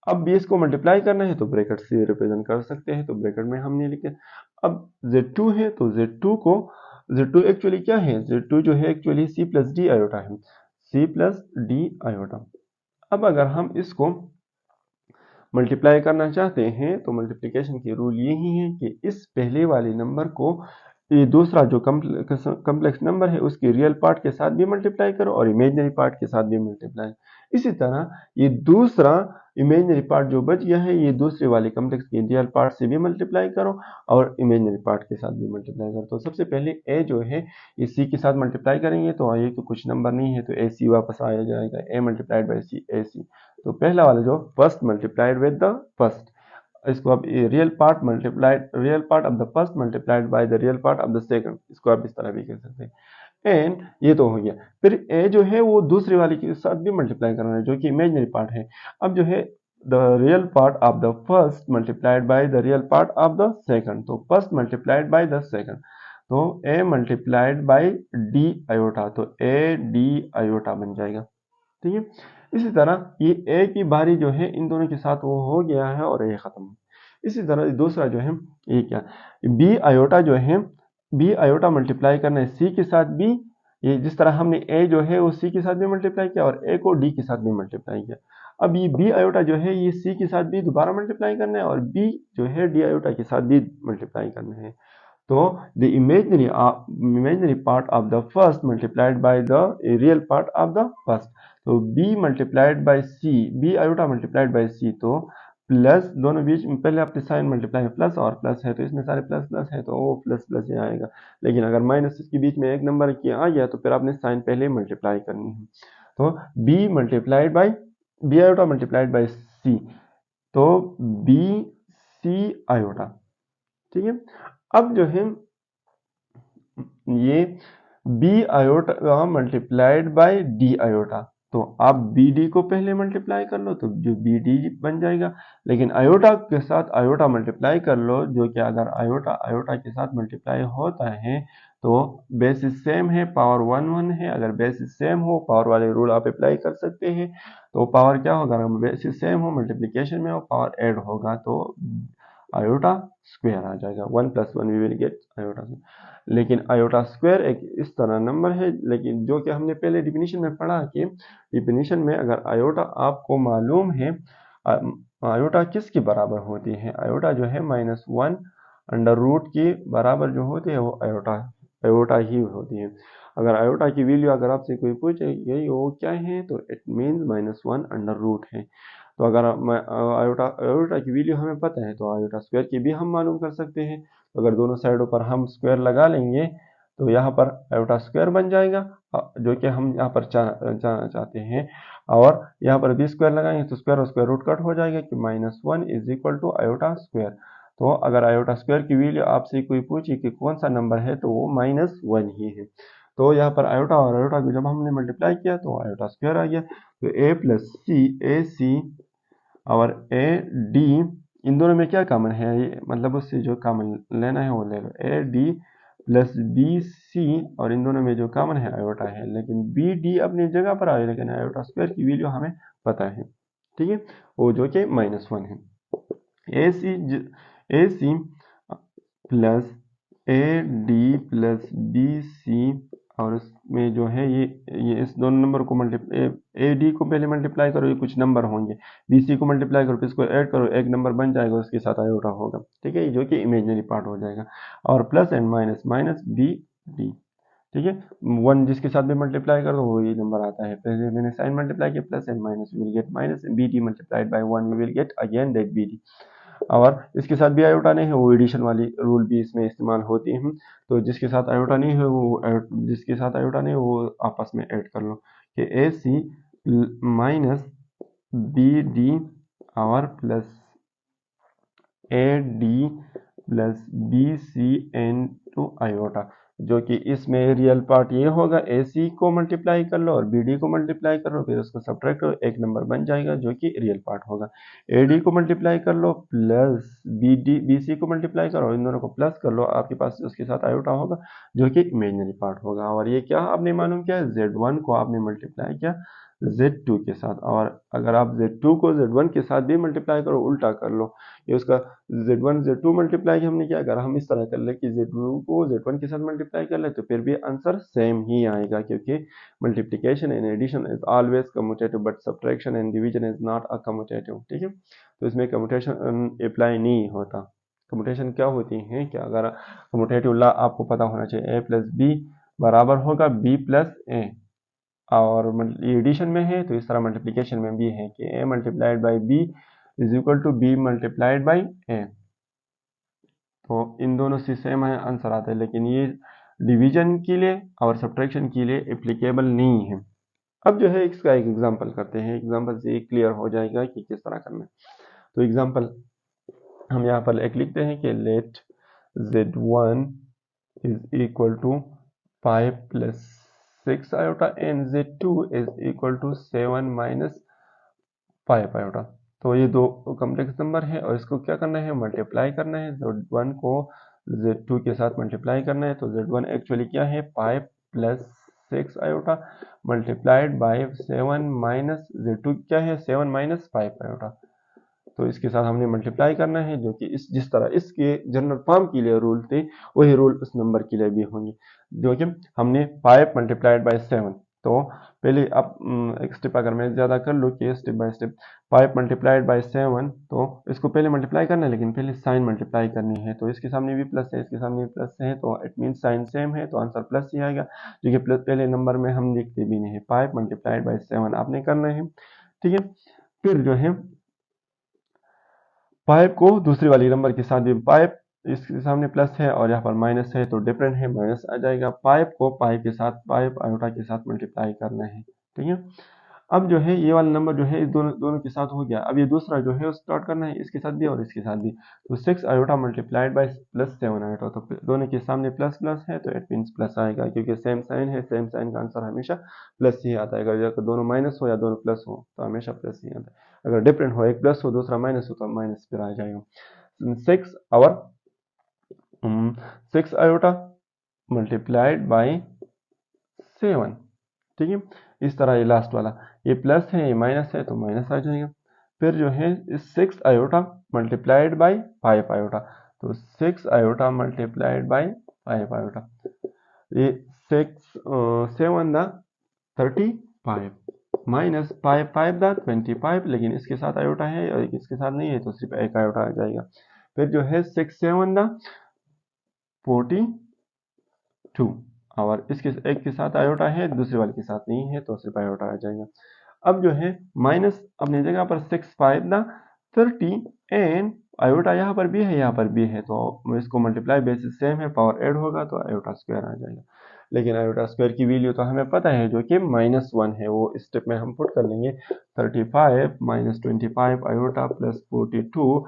अब बेस को मल्टीप्लाई करना है तो ब्रैकेट से रिप्रेजेंट कर सकते हैं, तो ब्रैकेट में हमने लिखे। अब z2 है तो z2 एक्चुअली क्या है, z2 जो है actually c plus D iota है, c प्लस डी आयोटा। अब अगर हम इसको मल्टीप्लाई करना चाहते हैं तो मल्टीप्लिकेशन की रूल यही है कि इस पहले वाले नंबर को ये दूसरा जो कम्प्लेक्स नंबर है उसके रियल पार्ट के साथ भी मल्टीप्लाई करो और इमेजिनरी पार्ट के साथ भी मल्टीप्लाई। इसी तरह ये दूसरा इमेजिनरी पार्ट जो बच गया है ये दूसरे वाले कम्प्लेक्स के रियल पार्ट से भी मल्टीप्लाई करो और इमेजिनरी पार्ट के साथ भी मल्टीप्लाई करो। तो सबसे पहले ए जो है ये सी के साथ मल्टीप्लाई करेंगे, तो ये तो कुछ नंबर नहीं है तो ए सी वापस आ जाएगा, ए मल्टीप्लाइड बाई सी, ए सी। तो पहला वाला जो first multiplied with the first, इसको आप real part of the first multiplied by the real part of the second, इसको आप इस तरह भी कह सकते हैं। एंड ये तो हो गया, फिर ए जो है वो दूसरे वाले के साथ भी मल्टीप्लाई करना है जो कि इमेजिनरी पार्ट है। अब जो है the real part of the first multiplied by the real part of the second, तो first multiplied by the second, तो A multiplied by D iota, तो ए डी आयोटा बन जाएगा, ठीक है। इसी तरह ये ए की बारी जो है इन दोनों के साथ वो हो गया है और ये खत्म। इसी तरह दूसरा जो है ये क्या, बी आयोटा जो है, बी आयोटा मल्टीप्लाई करना है सी के साथ बी, ये जिस तरह हमने ए जो है वो सी के साथ भी मल्टीप्लाई किया और ए को डी के साथ भी मल्टीप्लाई किया। अब ये बी आयोटा जो है ये सी के साथ भी दोबारा मल्टीप्लाई करना है और बी जो है डी आयोटा के साथ भी मल्टीप्लाई करना है। तो the imaginary part of the first multiplied by the real part of the first, तो b multiplied by C, b iota multiplied by C, तो प्लस दोनों बीच में पहले आपके साइन मल्टीप्लाई प्लस और प्लस है तो इसमें सारे प्लस प्लस है तो वो प्लस प्लस ही आएगा। लेकिन अगर माइनस के बीच में एक नंबर की आ गया तो फिर आपने साइन पहले मल्टीप्लाई करनी है, तो b multiplied by b iota multiplied by c, तो b c आयोटा, ठीक है। अब जो है ये B iota multiplied by D iota, तो आप बी डी को पहले मल्टीप्लाई कर लो तो जो बी डी बन जाएगा, लेकिन आयोटा के साथ आयोटा मल्टीप्लाई कर लो, जो कि अगर आयोटा आयोटा के साथ मल्टीप्लाई होता है तो बेसिस सेम है, पावर 1 1 है, अगर बेसिस सेम हो पावर वाले रूल आप अप्लाई कर सकते हैं, तो पावर क्या होगा, अगर बेसिस सेम हो मल्टीप्लिकेशन में हो पावर ऐड होगा तो आयोटा स्क्वायर आ जाएगा, 1 + 1 वी विल गेट आयोटा। लेकिन आयोटा स्क्वायर एक इस तरह नंबर है, लेकिन जो कि हमने पहले डिफिनीशन में पढ़ा कि डिफिनीशन में अगर आयोटा आपको मालूम है, आयोटा किसके बराबर होती है, आयोटा जो है -1 अंडर रूट के बराबर जो होती है वो आयोटा ही होती है। अगर आयोटा की वैल्यू अगर आपसे कोई पूछे यही वो क्या है तो इट मीन्स -1 अंडर रूट है। तो अगर आयोटा की वैल्यू हमें पता है तो आयोटा स्क्वायर की भी हम मालूम कर सकते हैं। तो अगर दोनों साइडों पर हम स्क्वायर लगा लेंगे तो यहाँ पर आयोटा स्क्वायर बन जाएगा, जो कि हम यहाँ पर चाहते हैं। और यहाँ पर बी स्क्वायर लगाएंगे तो स्क्वायर और स्क्वायर रूट कट हो जाएगा कि -1 is equal to iota square. तो अगर आयोटा स्क्वायर की वैल्यू आपसे कोई पूछे कि कौन सा नंबर है तो वो -1 ही है। तो यहाँ पर आयोटा और आयोटा को जब हमने मल्टीप्लाई किया तो आयोटा स्क्वायर आ गया। तो ए प्लस सी, ए सी और ए डी, इन दोनों में क्या कॉमन है, ये मतलब उससे जो कॉमन लेना है वो ले लो। A D plus B C, और इन दोनों में जो कॉमन है आयोटा है, लेकिन बी डी अपनी जगह पर आए, लेकिन आयोटा स्क्वायर की वैल्यू हमें पता है, ठीक है, वो जो कि -1 है। A C plus A D plus B C, और इसमें जो है ये इस दोनों नंबर को ए डी को पहले मल्टीप्लाई करो, ये कुछ नंबर होंगे, बी सी को मल्टीप्लाई करो, फिर इसको ऐड करो, एक नंबर बन जाएगा, उसके साथ आयोटा होगा, ठीक है, जो कि इमेजिनरी पार्ट हो जाएगा। और plus and minus, minus B D, ठीक है, 1 जिसके साथ भी मल्टीप्लाई कर दो वही नंबर आता है। पहले मैंने साइन मल्टीप्लाई किया, plus and minus, will get minus B D multiplied by 1, we will get again that B D. और इसके साथ भी आयोटा नहीं है, वो एडिशन वाली रूल भी इसमें इस्तेमाल होती है। तो जिसके साथ आयोटा नहीं है जिसके साथ आयोटा नहीं है वो आपस में ऐड कर लो कि A C minus B D और plus A D plus B C into iota, जो कि इसमें रियल पार्ट ये होगा, ए सी को मल्टीप्लाई कर लो और बी डी को मल्टीप्लाई कर लो, फिर उसको सब्ट्रैक्ट करो, एक नंबर बन जाएगा जो कि रियल पार्ट होगा। ए डी को मल्टीप्लाई कर लो प्लस बी सी को मल्टीप्लाई करो, इन दोनों को प्लस कर लो, आपके पास उसके साथ आयोटा होगा जो कि इमेजिनरी पार्ट होगा। और ये क्या आपने मालूम किया, Z1 को आपने मल्टीप्लाई किया Z2 के साथ, और अगर आप Z2 को Z1 के साथ भी मल्टीप्लाई करो, उल्टा कर लो, ये उसका Z1 Z2 मल्टीप्लाई हमने किया, अगर हम इस तरह कर ले कि Z2 को Z1 के साथ मल्टीप्लाई कर ले तो फिर भी आंसर सेम ही आएगा, क्योंकि multiplication and addition is always commutative but subtraction and division is not a commutative, ठीक है। तो इसमें कम्यूटेशन अप्लाई नहीं होता। कम्यूटेशन क्या होती है कि अगर कम्यूटेटिव लॉ आपको पता होना चाहिए, ए प्लस बी बराबर होगा बी प्लस ए, और एडिशन में है तो इस तरह मल्टीप्लिकेशन में भी है कि A multiplied by B is equal to B multiplied by A. तो इन दोनों से सेम है आंसर आता है, लेकिन ये डिवीजन के लिए और सब्ट्रैक्शन के लिए एप्लीकेबल नहीं है। अब जो है इसका एक एग्जांपल करते हैं, एग्जांपल से क्लियर हो जाएगा कि किस तरह करना है। तो एग्जांपल हम यहाँ पर एक लिखते हैं कि let Z1 is equal to 5 plus 6 iota and Z2 is equal to 7 minus 5 iota. तो ये दो कॉम्प्लेक्स नंबर है और इसको क्या करना है, मल्टीप्लाई करना है। Z1 को Z2 के साथ मल्टीप्लाई करना है। तो Z1 एक्चुअली क्या है, 5 plus 6 iota multiplied by 7 minus Z2 क्या है, 7 माइनस 5 आयोटा। तो इसके साथ हमने मल्टीप्लाई करना है, जो कि जिस तरह इसके जनरल फॉर्म के लिए रूल थे वही रूल उस नंबर के लिए भी होंगे, जो कि हमने 5 मल्टीप्लाइड बाय 7। तो पहले आप एक स्टेप अगर मैं ज़्यादा कर लूँ कि step by step 5 multiplied by 7, तो इसको पहले मल्टीप्लाई करना है, लेकिन पहले साइन मल्टीप्लाई करनी है। तो इसके सामने भी प्लस है, इसके सामने भी प्लस है, तो इट मीन साइन सेम है, तो आंसर प्लस ही आएगा, जो कि प्लस पहले नंबर में हम लिखते भी नहीं है। 5 मल्टीप्लाइड बाय 7 आपने करना है, ठीक है। फिर जो है 5 को दूसरी वाली नंबर के साथ भी 5 इसके सामने प्लस है और यहाँ पर माइनस है, तो डिफरेंट है, माइनस आ जाएगा। 5 को 5 के साथ 5 आयोटा के साथ मल्टीप्लाई करना है, ठीक है। अब जो है ये वाला नंबर जो है इस दोनों के साथ हो गया। अब ये दूसरा जो है स्टार्ट करना है, इसके साथ भी और इसके साथ भी। तो 6 iota multiplied bye plus 7 iota, तो दोनों के सामने प्लस प्लस है तो इट मीन्स प्लस आएगा, क्योंकि सेम साइन है, सेम साइन का आंसर हमेशा प्लस ही आता है। अगर दोनों माइनस हो या दोनों प्लस हो तो हमेशा प्लस ही आता है। अगर डिफरेंट हो, एक प्लस हो दूसरा माइनस हो, तो माइनस फिर आ जाएगा। 6 आयोटा मल्टीप्लाइड बाय 7, ठीक है। इस तरह ये लास्ट वाला, ये प्लस है ये माइनस है तो माइनस आ जाएगा। फिर जो है 6 आयोटा मल्टीप्लाइड बाय 5 आयोटा, तो 6 आयोटा मल्टीप्लाइड बाय 5 आयोटा, ये 7 द 35 माइनस 5 द 25, लेकिन इसके साथ आयोटा है और इसके साथ नहीं है तो सिर्फ एक आयोटा आ जाएगा। फिर जो है 6 7 द 42, और इसके एक के साथ आयोटा है, दूसरे वाले के साथ नहीं है तो सिर्फ आयोटा आ जाएगा। अब जो है माइनस अपनी जगह पर 6 5 द 30 एंड आयोटा यहाँ पर भी है, यहाँ पर भी है, तो इसको मल्टीप्लाई बेसिस सेम है, पावर ऐड होगा तो आयोटा स्क्वायर आ जाएगा। लेकिन आयोटा स्क्वायर की वैल्यू तो हमें पता है जो कि -1 है, वो स्टेप में हम पुट कर लेंगे। 35 - 25 आयोटा प्लस 42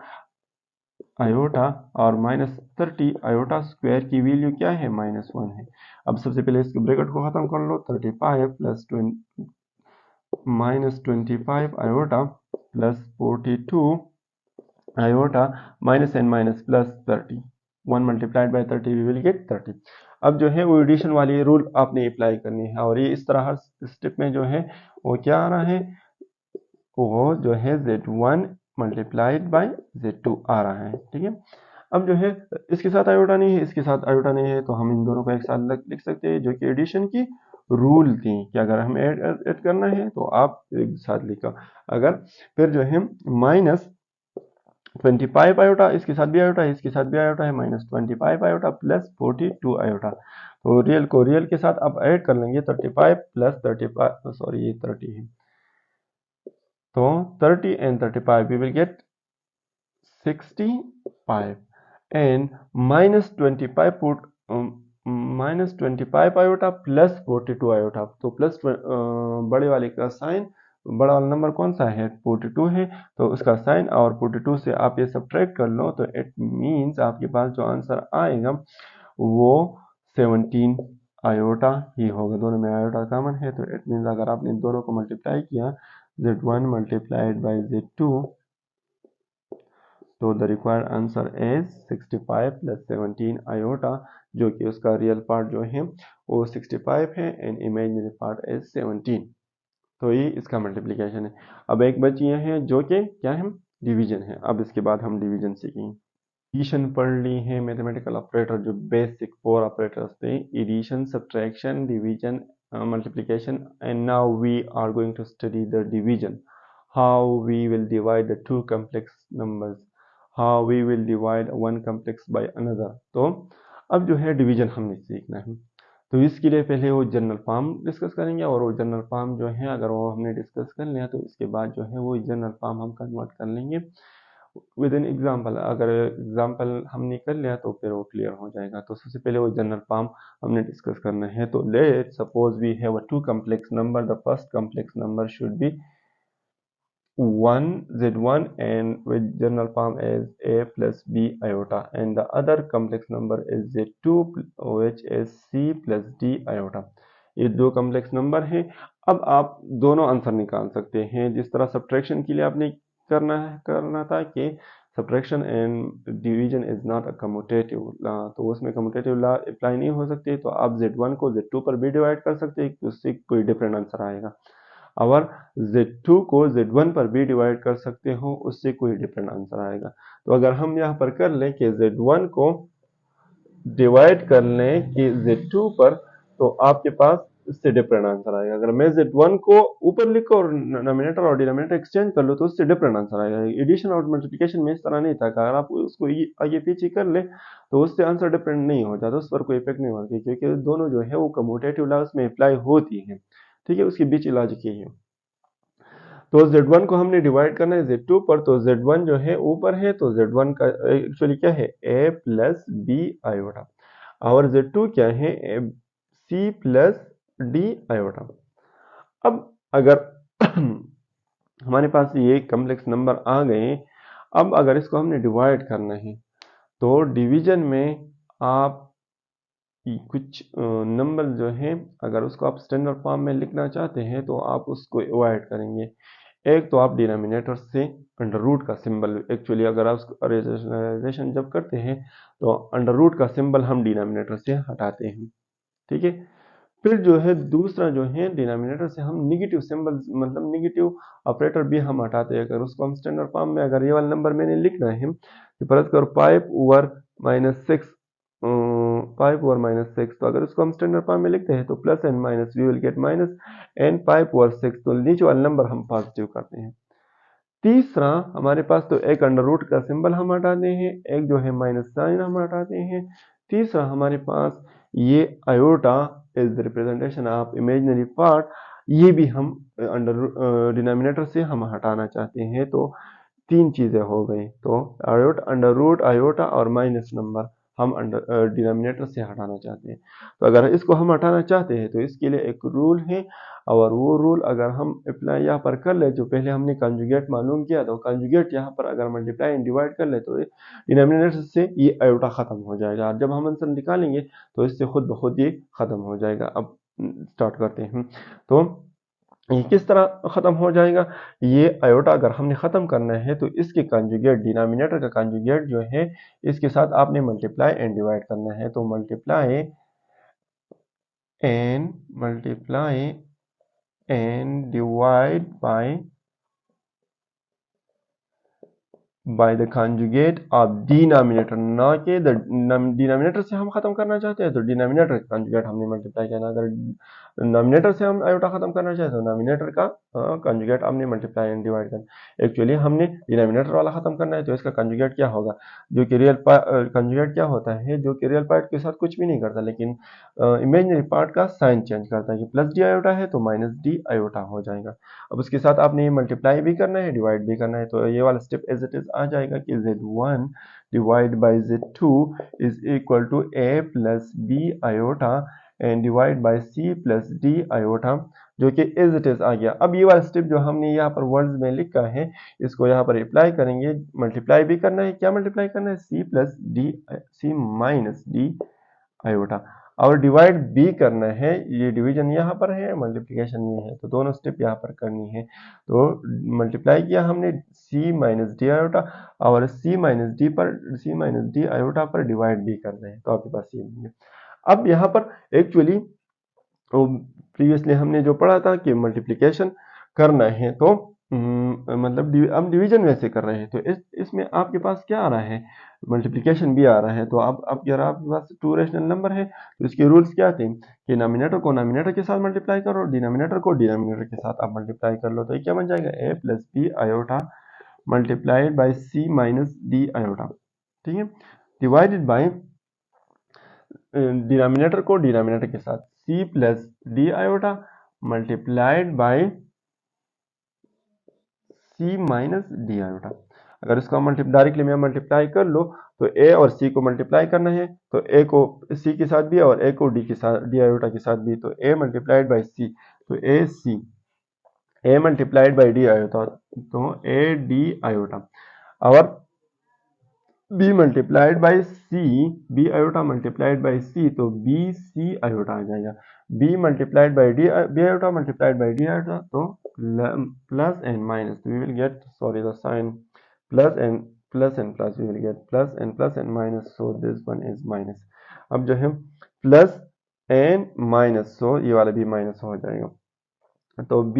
आयोटा और -30 आयोटा स्क्वायर की वैल्यू क्या है, -1 है। अब सबसे पहले इसके ब्रैकेट को खत्म कर लो। 35 plus -25 iota plus 42 iota minus and minus plus 30, 1 multiplied by 30 we will get 30। अब जो है वो एडिशन वाली रूल आपने अप्लाई करनी है, और ये इस तरह हर स्टेप में जो है वो क्या आ रहा है, वो जो है Z1 मल्टीप्लाइड बाई Z2 आ रहा है। ठीक है, अब जो है इसके साथ आयोटा नहीं है, इसके साथ आयोटा नहीं है, तो हम इन दोनों को एक साथ लिख सकते हैं, जो कि एडिशन की रूल थी कि अगर हमें ऐड करना है तो आप एक साथ लिखो। अगर फिर जो है -25 आयोटा, इसके साथ भी आयोटा है, इसके साथ भी आयोटा है, -25 आयोटा प्लस 42 आयोटा, तो रियल को रियल के साथ आप ऐड कर लेंगे। 35 प्लस 35, सॉरी ये 30 है, तो 30 and 35 we will get 65 and -25 put -25 iota plus 42 iota, तो प्लस बड़े वाले का साइन, बड़ा वाला नंबर कौन सा है, 42 है, तो उसका साइन, और 42 से आप ये सब्ट्रैक्ट कर लो, तो इट मीन्स आपके पास जो आंसर आएगा वो 17 आयोटा ही होगा। दोनों में आयोटा कॉमन है, तो इट मीन्स अगर आपने दोनों को मल्टीप्लाई किया, Z1 मल्टीप्लाइड बाई Z2, तो the required answer is 65 plus 17 iota, जो कि उसका रियल पार्ट जो है वो 65 है एंड इमेजिनरी पार्ट इज 17। तो ये इसका मल्टीप्लिकेशन है। अब एक बची है जो कि क्या है, डिवीजन है। अब इसके बाद हम डिवीजन सीखेंगे। एडिशन पढ़ ली है, मैथमेटिकल ऑपरेटर जो बेसिक 4 ऑपरेटर्स थे, addition, subtraction, division, multiplication, and now we are going to study the division, how we will divide the two complex numbers, how we will divide one complex by another। तो अब जो है division हमने सीखना है, तो इसके लिए पहले वो जनरल फॉर्म डिस्कस करेंगे, और वो जनरल फॉर्म जो है अगर वो हमने डिस्कस कर लिया तो इसके बाद जो है वो जनरल फॉर्म हम कन्वर्ट कर लेंगे विद एन एग्जाम्पल। अगर एग्जाम्पल हमने कर लिया तो फिर वो क्लियर हो जाएगा। तो सबसे पहले वो जनरल फॉर्म हमने डिस्कस करना है। तो let suppose we have a two complex number, the first complex number should be 1 Z1 and with general form as a plus b iota, and the other complex number is Z2 which is c plus d iota। ये दो complex number हैं। अब आप दोनों answer निकाल सकते हैं, जिस तरह सब्ट्रैक्शन के लिए आपने करना था कि subtraction and division is not a commutative law, तो उसमें कम्यूटेटिव लॉ अप्लाई नहीं हो सकती, तो आप Z1 को Z2 पर भी डिवाइड कर सकते हैं, उससे कोई डिफरेंट आंसर आएगा। और Z2 को Z1 पर भी डिवाइड कर सकते हो, उससे कोई डिफरेंट आंसर आएगा। तो अगर हम यहाँ पर कर लें कि Z1 को डिवाइड कर लें कि Z2 पर, तो आपके पास इससे डिफरेंट आंसर आएगा। अगर मैं Z1 को ऊपर लिखो और नोमिनेटर और डिनोमिनेटर एक्सचेंज कर लो तो उससे डिफरेंट आंसर आएगा। एडिशन और मल्टीप्लिकेशन में इस तरह नहीं था, अगर आप उसको आगे पीछे कर ले तो उससे आंसर डिफरेंट नहीं हो जाता, उस पर कोई इफेक्ट नहीं होती, क्योंकि दोनों जो है वो कम्यूटेटिव लॉ उसमें अप्लाई होती है। ठीक है, उसके बीच लॉजिक यही है। तो Z1 को हमने डिवाइड करना है Z2 पर, तो Z1 जो है ऊपर है, तो Z1 का एक्चुअली क्या है, a प्लस बी आयोटा, और Z2 क्या है, c प्लस डी आयोटा। अब अगर हमारे पास ये कॉम्प्लेक्स नंबर आ गए, अब अगर इसको हमने डिवाइड करना है, तो डिवीजन में आप कुछ नंबर जो है अगर उसको आप स्टैंडर्ड फॉर्म में लिखना चाहते हैं तो आप उसको अवॉइड करेंगे। एक तो आप डिनोमिनेटर से अंडर रूट का सिंबल, एक्चुअली अगर आप उसको रेशनलाइजेशन जब करते हैं तो अंडर रूट का सिंबल हम डिनोमिनेटर से हटाते हैं। ठीक है, फिर जो है दूसरा जो है डिनोमिनेटर से हम निगेटिव सिंबल, मतलब निगेटिव ऑपरेटर भी हम हटाते हैं। अगर उसको हम स्टैंडर्ड फॉर्म में, अगर ये वाला नंबर मैंने लिखना है कि परत कर 5 ओवर -6, 5 ओवर -6, तो अगर उसको हम स्टैंडर्ड फॉर्म में लिखते हैं तो plus and minus we will get minus and 5 over 6, तो नीचे वाला नंबर हम पॉजिटिव करते हैं। तीसरा हमारे पास तो एक अंडर रूट का सिंबल हम हटाते हैं, एक जो है माइनस साइन हम हटाते हैं। तीसरा हमारे पास ये iota is the representation of imaginary part, ये भी हम अंडर डिनोमिनेटर से हम हटाना चाहते हैं। तो तीन चीज़ें हो गई। तो आयोटा, अंडर रूट, आयोटा और माइनस नंबर हम डिनोमिनेटर से हटाना चाहते हैं। तो अगर इसको हम हटाना चाहते हैं तो इसके लिए एक रूल है, और वो रूल अगर हम अप्लाई यहाँ पर कर ले, जो पहले हमने कंजुगेट मालूम किया, तो कंजुगेट यहाँ पर अगर मल्टीप्लाई एंड डिवाइड कर ले तो डिनोमिनेटर से ये आयोटा ख़त्म हो जाएगा, और जब हम आंसर निकालेंगे तो इससे खुद ब खुद ये ख़त्म हो जाएगा। अब स्टार्ट करते हैं। तो ये किस तरह ख़त्म हो जाएगा? ये आयोटा अगर हमने ख़त्म करना है तो इसके कंजुगेट, डिनोमिनेटर का कंजुगेट जो है, इसके साथ आपने मल्टीप्लाई एंड डिवाइड करना है। तो multiply and divide by the conjugate of denominator, ना कि डिनोमिनेटर से हम खत्म करना चाहते हैं तो डिनोमिनेटर का कंजुगेट हमने मल्टीप्लाई करना, अगर नोमिनेटर से हम आयोटा खत्म करना चाहते हैं तो नोमिनेटर का कंजुगेट हमने मल्टीप्लाई एंड डिवाइड करना। एक्चुअली हमने डिनोमिनेटर वाला खत्म करना है तो इसका कंजुगेट क्या होगा, जो कि रियल कंजुगेट क्या होता है, जो कि रियल पार्ट के साथ कुछ भी नहीं करता, लेकिन इमेजिनरी पार्ट का साइन चेंज करता है कि प्लस डी आयोटा है तो माइनस डी आयोटा हो जाएगा। अब उसके साथ आपने मल्टीप्लाई भी करना है, डिवाइड भी करना है, तो ये वाला स्टेप एज इट इज आ जाएगा कि z1 divide by z2 is equal to a plus b iota and divide by c plus d iota, जो कि एज इट इज आ गया। अब ये वाला स्टेप जो हमने यहाँ पर वर्ड्स में लिखा है, इसको यहाँ पर अप्लाई करेंगे। मल्टीप्लाई भी करना है, क्या मल्टीप्लाई करना है, c plus d, c minus d iota, और डिवाइड भी करना है। ये डिवीजन यहाँ पर है, मल्टीप्लिकेशन ये है, तो दोनों स्टेप यहाँ पर करनी है। तो मल्टीप्लाई किया हमने c माइनस डी आयोटा, और c माइनस डी आयोटा पर डिवाइड भी करना है, तो आपके पास ये है। अब यहाँ पर एक्चुअली प्रीवियसली हमने जो पढ़ा था कि मल्टीप्लिकेशन करना है तो मतलब हम डिवीजन वैसे कर रहे हैं, तो इसमें आपके पास क्या आ रहा है, मल्टीप्लिकेशन भी आ रहा है। तो अब अगर आपके पास टू रेशनल नंबर है तो इसके रूल्स क्या थे कि नॉमिनेटर को नॉमिनेटर के साथ मल्टीप्लाई करो, डिनोमिनेटर को डिनोमिनेटर के साथ आप मल्टीप्लाई कर लो, तो ये क्या बन जाएगा, a plus B iota multiplied by C minus D iota, ठीक है, डिवाइडेड बाई डिनोमिनेटर को डिनोमिनेटर के साथ c plus D iota multiplied by c minus D iota. अगर इसको डायरेक्टली मैं मल्टीप्लाई कर लो तो a और c को मल्टीप्लाई करना है, तो a को c के साथ भी और a को d के साथ, डी आयोटा के साथ भी, तो a मल्टीप्लाइड बाई c, तो a multiplied by D iota, तो a डी आयोटा, और b multiplied by c, b iota multiplied by c, तो b c आयोटा आ जाएगा। b multiplied by D, b iota multiplied by D iota, तो plus and minus, we will get, sorry the sign plus and plus we will get plus and minus, so this one is minus. अब जो है plus and minus, सो ये वाला भी minus हो जाएगा। तो b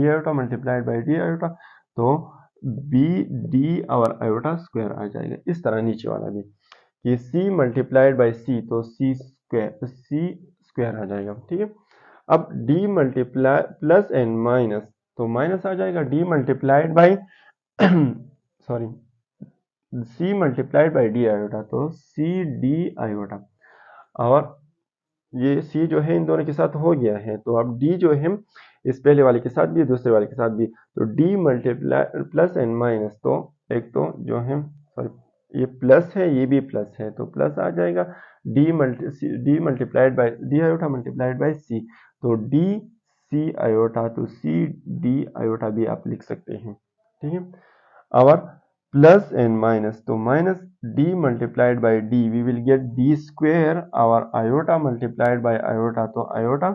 iota multiplied by D iota, तो बी डी और आयोटा स्क्वायर आ जाएगा। इस तरह नीचे वाला भी कि c मल्टीप्लाइड बाई सी, तो c स्क्वायर आ जाएगा, ठीक है। अब d multiply plus and minus, तो माइनस आ जाएगा, d multiplied by sorry c multiplied by D iota, तो c डी आयोटा, और ये c जो है इन दोनों के साथ हो गया है, तो अब d जो है इस पहले वाले के साथ भी दूसरे वाले के साथ भी, तो d multiply plus and minus, तो एक तो जो है सॉरी ये प्लस है, ये भी प्लस है, तो प्लस आ जाएगा, d multiplied by D iota multiplied by c, तो d c आयोटा, तो c d आयोटा भी आप लिख सकते हैं, ठीक है। और प्लस एंड माइनस, तो minus d multiplied by d, we will get d square, और आयोटा मल्टीप्लाइड बाई आयोटा, तो आयोटा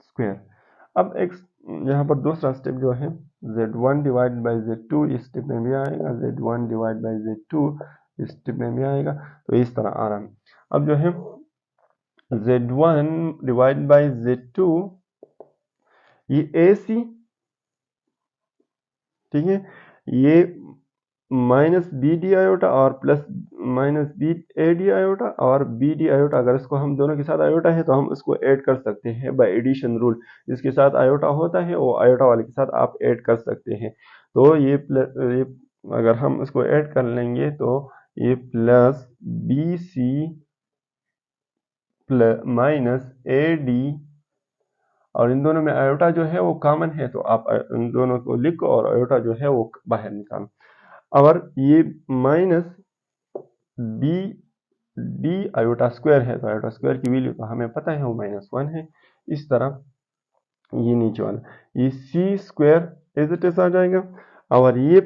स्क्वायर। अब एक यहाँ पर दूसरा स्टेप जो है z1 डिवाइड बाई z2, इस स्टेप में भी आएगा, z1 डिवाइड बाई z2 इस स्टेप में भी आएगा, तो इस तरह आ रहा है। अब जो है z1 डिवाइड बाई z2, ये ac, ठीक है, ये माइनस बी डी आयोटा और plus minus B A D iota और बी डी आयोटा, अगर इसको हम दोनों के साथ आयोटा है तो हम इसको ऐड कर सकते हैं बाय एडिशन रूल, जिसके साथ आयोटा होता है वो आयोटा वाले के साथ आप ऐड कर सकते हैं। तो ये अगर हम इसको ऐड कर लेंगे तो ये plus B C plus minus A D और इन दोनों में आयोटा जो है वो कॉमन है, तो आप इन दोनों को लिखो और आयोटा जो है वो बाहर निकालो। और ये minus B D iota square है, तो आयोटा स्क्वायर की वैल्यू तो हमें पता है वो -1 है। इस तरह ये नीचे वाला ये C square as it is आ जाएगा, और ये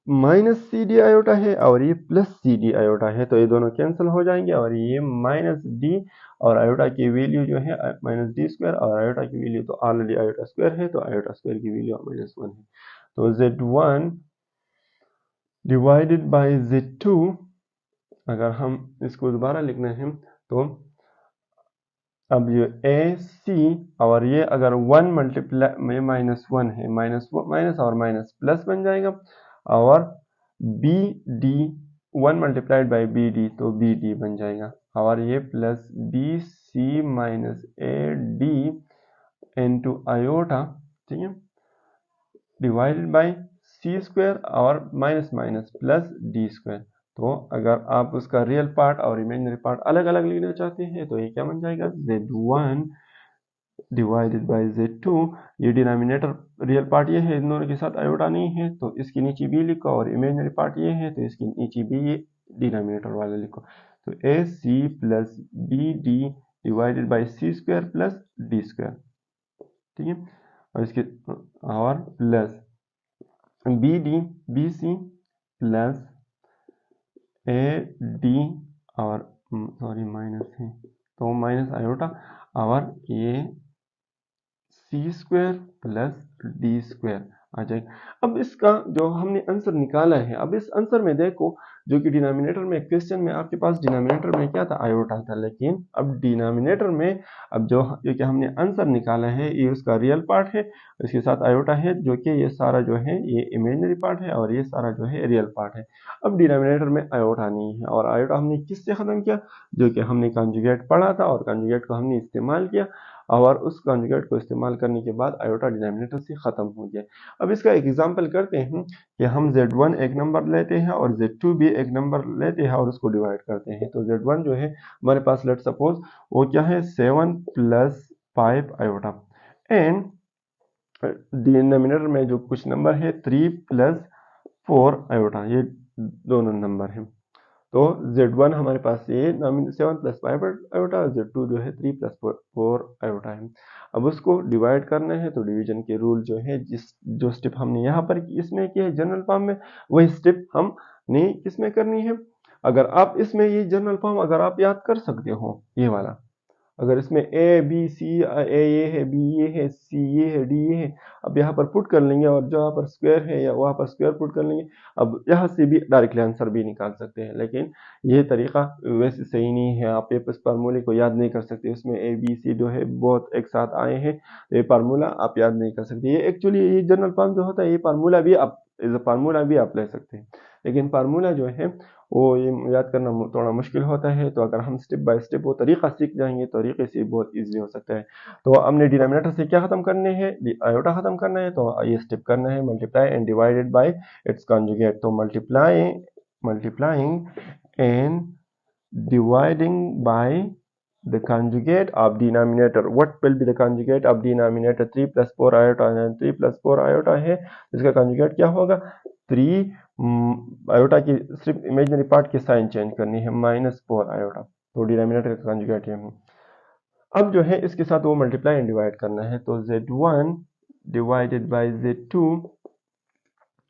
माइनस सी डी आयोटा है और ये प्लस सी डी आयोटा है, तो ये दोनों कैंसिल हो जाएंगे और ये माइनस डी और आयोटा की वैल्यू जो है माइनस डी स्क्वायर, और आयोटा की वैल्यू तो ऑलरेडी आयोटा स्क्वायर है, तो आयोटा स्क्वायर की वैल्यू -1 है। तो Z1 डिवाइडेड बाई Z2, अगर हम इसको दोबारा लिखना है तो अब ये ए सी और ये अगर 1 मल्टीप्लाई में -1 है, माइनस और माइनस प्लस बन जाएगा, और B D 1 multiplied by B D तो बी डी बन जाएगा, और ये plus B C minus A D into iota, ठीक है, डिवाइडेड बाई सी स्क्वायर और minus minus plus D square. तो अगर आप उसका रियल पार्ट और इमेजिनरी पार्ट अलग अलग लेना चाहते हैं तो ये क्या बन जाएगा, Z1 डिवाइडेड बाई Z2, ये डिनोमिनेटर रियल पार्ट ये है, इन दोनों के साथ आयोटा नहीं है तो इसकी नीचे बी लिखो, और इमेजिनरी पार्ट ये है तो इसकी नीचे बी ये डिनोमिनेटर वाला लिखो। तो A C plus B D divided by C square plus D square, ठीक है, और इसके और plus B D B C plus A D और सॉरी माइनस है तो माइनस आयोटा, और ये C square plus D square आ जाएगा। अब इसका जो हमने आंसर निकाला है, अब इस आंसर में देखो जो कि डिनोमिनेटर में क्वेश्चन में आपके पास डिनोमिनेटर में क्या था, आयोटा था, लेकिन अब डिनोमिनेटर में अब जो कि हमने आंसर निकाला है ये उसका रियल पार्ट है, इसके साथ आयोटा है, जो कि ये सारा जो है ये इमेजिनरी पार्ट है और ये सारा जो है रियल पार्ट है। अब डिनोमिनेटर में आयोटा नहीं है, और आयोटा हमने किससे ख़त्म किया, जो कि हमने कॉन्जुगेट पढ़ा था और कॉन्जुगेट को हमने इस्तेमाल किया, और उस कॉन्जुगेट को इस्तेमाल करने के बाद आयोटा डिनोमिनेटर से ख़त्म हो गया। अब इसका एक एग्जांपल करते हैं कि हम Z1 एक नंबर लेते हैं और Z2 भी एक नंबर लेते हैं और उसको डिवाइड करते हैं। तो Z1 जो है हमारे पास लेट सपोज वो क्या है 7 + 5 आयोटा, एंड डिनोमिनेटर में जो कुछ नंबर है 3 + 4 आयोटा, ये दोनों नंबर हैं। तो Z1 हमारे पास ये 7 + 5 आयोटा, Z2 जो है 3 + 4 आयोटा है। अब उसको डिवाइड करना है तो डिवीजन के रूल जो है जो स्टेप हमने यहाँ पर इसमें किया है जनरल फॉर्म में, वही स्टेप हमने किसमें करनी है। अगर आप इसमें ये जनरल फॉर्म अगर आप याद कर सकते हो ये वाला, अगर इसमें ए बी सी ए ये है, बी ये है, सी ये है, डी ये है, अब यहाँ पर पुट कर लेंगे और जो यहाँ पर स्क्वायर है या वहाँ पर स्क्वायर पुट कर लेंगे। अब यहाँ से भी डायरेक्टली आंसर भी निकाल सकते हैं, लेकिन ये तरीका वैसे सही नहीं है, आप ये फार्मूले को याद नहीं कर सकते, उसमें ए बी सी जो है बहुत एक साथ आए हैं, ये फार्मूला आप याद नहीं कर सकते। ये एक्चुअली ये जनरल फॉर्म जो होता है ये फार्मूला भी आप ले सकते हैं, लेकिन फार्मूला जो है वो ये याद करना थोड़ा मुश्किल होता है। तो अगर हम स्टेप बाय स्टेप वो तरीका सीख जाएंगे तो तरीके से बहुत इजीली हो सकता है। तो हमने डिनोमिनेटर से क्या खत्म करने हैं, आयोटा खत्म करना है, तो ये स्टेप करना है multiply and divided by its conjugate. तो multiplying and dividing by the conjugate of denominator. What will be the conjugate of denominator? 3 + 4 iota, 3 + 4 iota है, इसका conjugate क्या होगा 3 आयोटा की सिर्फ इमेजिनरी पार्ट की साइन चेंज करनी है -4 आयोटा, तो डिनोमिनेटर का कंजुगेट है। अब जो है इसके साथ वो मल्टीप्लाई एंड डिवाइड करना है, तो Z1 डिवाइडेड बाय Z2,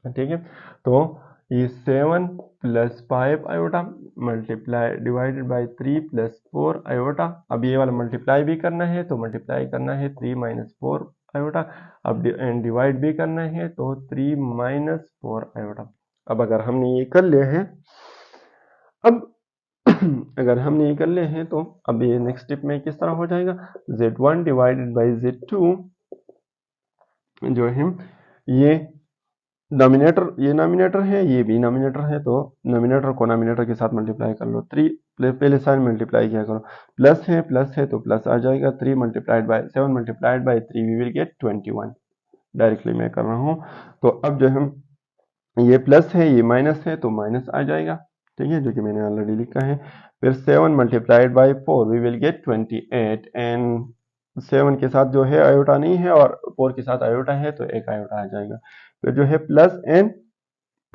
ठीक है, तो ये 7 + 5 iota multiply divided by 3 + 4 iota. अब ये वाला मल्टीप्लाई भी करना है तो मल्टीप्लाई करना है 3 - 4 आयोटा, अब डिवाइड भी करना है तो 3 - 4 आयोटा। अब अगर हमने ये कर लिया है, अब अगर हमने ये कर लिए हैं तो अब ये नेक्स्ट स्टेप में किस तरह हो जाएगा, Z1 डिवाइडेड बाई Z2 जो है ये नॉमिनेटर है, ये भी नॉमिनेटर है, तो नॉमिनेटर को नॉमिनेटर के साथ मल्टीप्लाई कर लो, 3 पहले साइन मल्टीप्लाई किया करो, प्लस है तो प्लस आ जाएगा, 3 multiplied by 7 multiplied by 3 we will get 21। Directly मैं कर रहा हूँ, तो अब जो हम ये प्लस है ये माइनस है तो माइनस आ जाएगा, ठीक है, जो कि मैंने ऑलरेडी लिखा है। फिर 7 multiplied by 4 we will get 28 and 7 के साथ जो है आयोटा नहीं है और 4 के साथ आयोटा है तो एक आयोटा आ जाएगा। फिर जो है plus and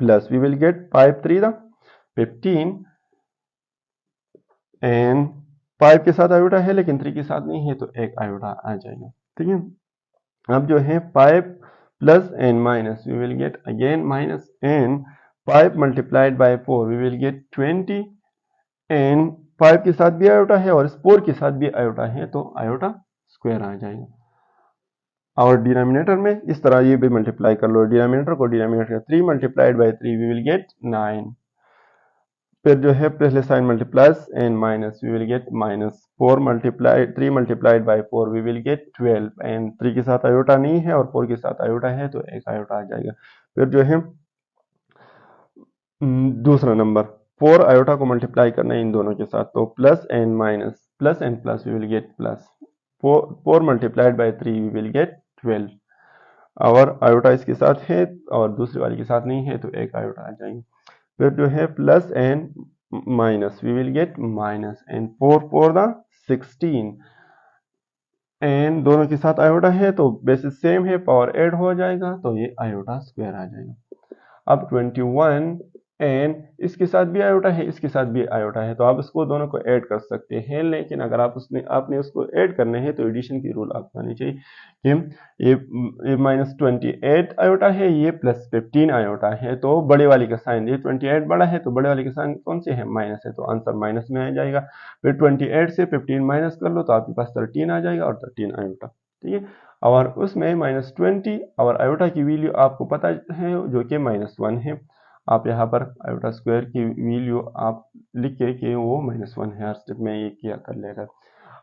plus we will get 5 3 15 and 5 के साथ आयोटा है लेकिन 3 के साथ नहीं है तो एक आयोटा आ जाएगा। ठीक है, अब जो है 5 plus and minus we will get again minus and 5 multiplied by 4 we will get 20 and 5 के साथ भी आयोटा है और इस 4 के साथ भी आयोटा है तो आयोटा स्क्वायर आ जाएगा। और डिनोमिनेटर में इस तरह ये भी मल्टीप्लाई कर लो, डिनोमिनेटर को denominator 3 multiplied by 3 we will get 9। फिर जो है पहले sign multiply plus and minus we will get minus 4 multiplied 3 multiplied by 4 we will get 12 and 3 के साथ आयोटा नहीं है और 4 के साथ आयोटा है तो एक आयोटा आ जाएगा। फिर जो है दूसरा नंबर 4 आयोटा को मल्टीप्लाई करना है इन दोनों के साथ तो plus and minus plus and plus we will get plus 4 multiplied by 3 we will get 12 और आयोटा इसके साथ है और दूसरी वाली के साथ नहीं है तो एक आयोटा आ जाएंगे। फिर जो है plus and minus we will get minus and 4 4 the 16 and दोनों के साथ आयोटा है तो बेसिस सेम है, पावर ऐड हो जाएगा तो ये आयोटा स्क्वायर आ जाएगा। अब 21 एंड इसके साथ भी आयोटा है इसके साथ भी आयोटा है तो आप इसको दोनों को ऐड कर सकते हैं, लेकिन अगर आपने उसको ऐड करने हैं तो एडिशन की रूल आपको आनी चाहिए कि ये माइनस 28 आयोटा है ये प्लस 15 आयोटा है तो बड़े वाली का साइन, ये 28 बड़ा है तो बड़े वाले का साइन कौन से है माइनस है तो आंसर माइनस में आ जाएगा। फिर 28 से 15 माइनस कर लो तो आपके पास 13 आ जाएगा और 13 आयोटा। ठीक है, और उसमें -20 और आयोटा की वैल्यू आपको पता है जो कि -1 है। आप यहाँ पर आयोटा स्क्वायर की वैल्यू आप लिख के कि वो -1 है, हर स्टेप में ये किया कर लेगा।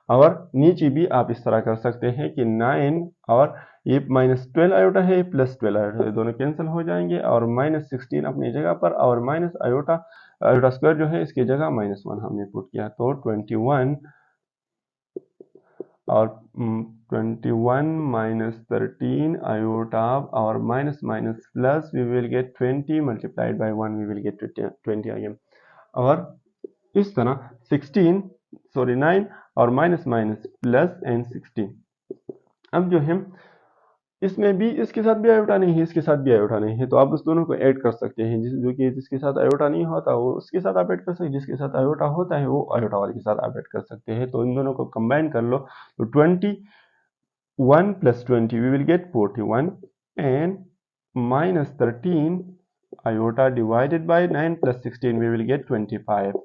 और नीचे भी आप इस तरह कर सकते हैं कि 9 और ये -12 आयोटा है प्लस 12 आयोटा है, दोनों कैंसिल हो जाएंगे और -16 अपनी जगह पर और माइनस आयोटा आयोटा स्क्वायर जो है इसकी जगह -1 हमने पुट किया तो 21 और 21 माइनस 13 आयोटा और minus minus plus we will get 20 multiplied by 1 we will get 20 again और इस तरह 9 और माइनस माइनस प्लस एंड 16। अब जो है इसमें भी इसके साथ भी आयोटा नहीं है इसके साथ भी आयोटा नहीं है तो आप उस दोनों को ऐड कर सकते हैं, जिसके साथ आयोटा नहीं होता वो उसके साथ आप ऐड कर सकते हैं, जिसके साथ आयोटा होता है वो आयोटा वाले के साथ आप ऐड कर सकते हैं। तो इन दोनों को कंबाइन कर लो तो 21 plus 20 we will get 41 and minus 13 iota divided by 9 plus 16 we will get 25।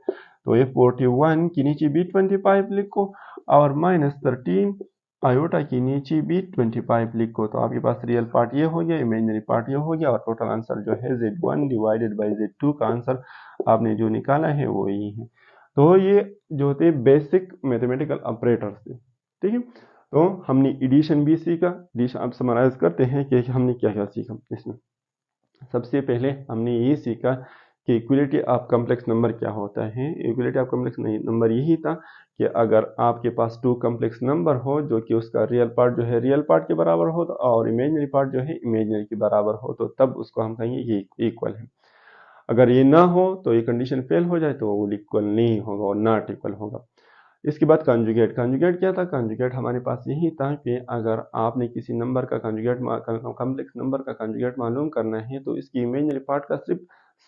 तो ये 41 की नीचे भी 25 लिखो और -13 आयोटा की नीचे भी 25 लिखो तो आपके पास रियल पार्ट ये हो गया, इमेजिनरी पार्ट ये हो गया और टोटल आंसर जो है Z1 डिवाइडेड बाई Z2 का आंसर आपने जो निकाला है वो यही है। तो ये जो होते बेसिक मैथमेटिकल ऑपरेटर्स थे। ठीक है, तो हमने एडिशन भी सीखा। एडिशन अब समराइज करते हैं कि हमने क्या क्या सीखा इसमें। सबसे पहले हमने ये सीखा कि इक्वलिटी ऑफ कॉम्प्लेक्स नंबर क्या होता है। इक्वलिटी ऑफ कॉम्प्लेक्स नंबर यही था कि अगर आपके पास 2 कॉम्प्लेक्स नंबर हो जो कि उसका रियल पार्ट जो है रियल पार्ट के बराबर हो और इमेजिनरी पार्ट जो है इमेजिनरी के बराबर हो तो तब उसको हम कहेंगे ये इक्वल है। अगर ये ना हो तो ये कंडीशन फेल हो जाए तो वो इक्वल नहीं होगा और नॉट इक्वल होगा। इसके बाद कंजुगेट। कंजुगेट क्या था? कंजुगेट हमारे पास यही था कि अगर आपने किसी नंबर का कंजुगेट कॉम्प्लेक्स नंबर का कंजुगेट मालूम करना है तो इसकी इमेजिनरी पार्ट का सिर्फ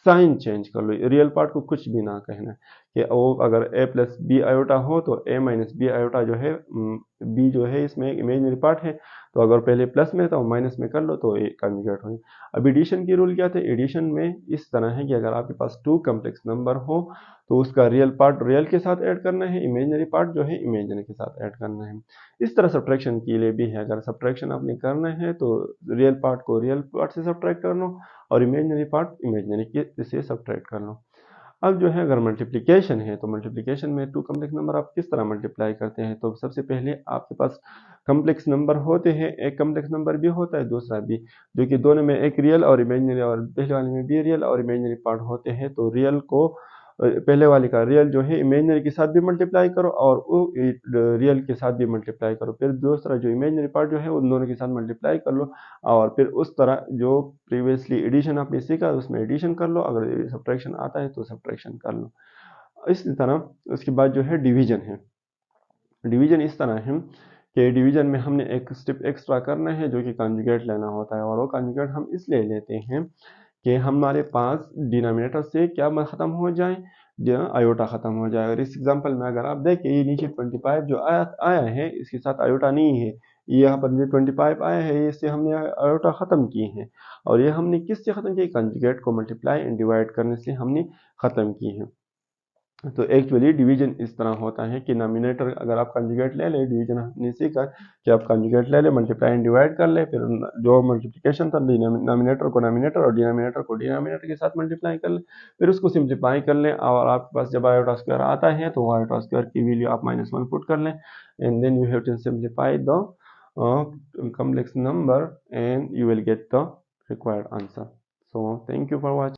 साइन चेंज कर लो, रियल पार्ट को कुछ भी ना कहना कि वो अगर a प्लस बी आयोटा हो तो a माइनस बी आयोटा जो है b जो है इसमें इमेजिनरी पार्ट है तो अगर पहले प्लस में था और माइनस में कर लो तो ये कंजुगेट हो। अब एडिशन की रूल क्या थे? एडिशन में इस तरह है कि अगर आपके पास 2 कॉम्प्लेक्स नंबर हो तो उसका रियल पार्ट रियल के साथ ऐड करना है, इमेजिनरी पार्ट जो है इमेजिनरी के साथ ऐड करना है। इस तरह सब्ट्रैक्शन के लिए भी है, अगर सब्ट्रैक्शन आपने करना है तो रियल पार्ट को रियल पार्ट से सब्ट्रैक्ट कर लो और इमेजिनरी पार्ट इमेजिनरी के से सब्ट्रैक्ट कर लो। अब जो है अगर मल्टीप्लिकेशन है तो मल्टीप्लिकेशन में 2 कॉम्प्लेक्स नंबर आप किस तरह मल्टीप्लाई करते हैं? तो सबसे पहले आपके पास कॉम्प्लेक्स नंबर होते हैं, एक कॉम्प्लेक्स नंबर भी होता है दूसरा भी, जो कि दोनों में एक रियल और इमेजिनरी और पहले वाले में भी रियल और इमेजिनरी पार्ट होते हैं। तो रियल को पहले वाले का रियल जो है इमेजिनरी के साथ भी मल्टीप्लाई करो और वो रियल के साथ भी मल्टीप्लाई करो, फिर दूसरा जो इमेजिनरी पार्ट जो है उन दोनों के साथ मल्टीप्लाई कर लो और फिर उस तरह जो प्रीवियसली एडिशन आपने सीखा उसमें एडिशन कर लो, अगर सब्ट्रैक्शन आता है तो सब्ट्रैक्शन कर लो। इसी तरह उसके बाद जो है डिवीजन है। डिवीजन इस तरह है कि डिवीजन में हमने एक स्टेप एक्स्ट्रा करना है जो कि कंजुगेट लेना होता है, और वो कंजुगेट हम इसलिए लेते हैं कि हमारे पास डिनोमिनेटर से क्या ख़त्म हो जाए, आयोटा ख़त्म हो जाए। और इस एग्जांपल में अगर आप देखें, ये नीचे 25 जो आया है इसके साथ आयोटा नहीं है, ये यहाँ पर जो 25 आया है इससे हमने आयोटा ख़त्म किए हैं, और ये हमने किससे ख़त्म किए, कंजुगेट को मल्टीप्लाई एंड डिवाइड करने से हमने ख़त्म किए हैं। तो एक्चुअली डिवीजन इस तरह होता है कि नॉमिनेटर अगर आप कंजुगेट ले लें, डिवीजन हमने सीखा कि आप कंजुगेट ले लें, मल्टीप्लाई एंड डिवाइड कर लें, फिर जो मल्टीप्लिकेशन था नॉमिनेटर को नॉमिनेटर और डिनोमिनेटर को डिनोमिनेटर के साथ मल्टीप्लाई कर लें, फिर उसको सिंप्लीफाई कर लें, और आपके पास जब आयोटा स्क्वायर आता है तो आयोटा स्क्वायर की वैल्यू आप -1 पुट कर लें, and then you have to simplify the complex number and you will get the required answer. So thank you for watching.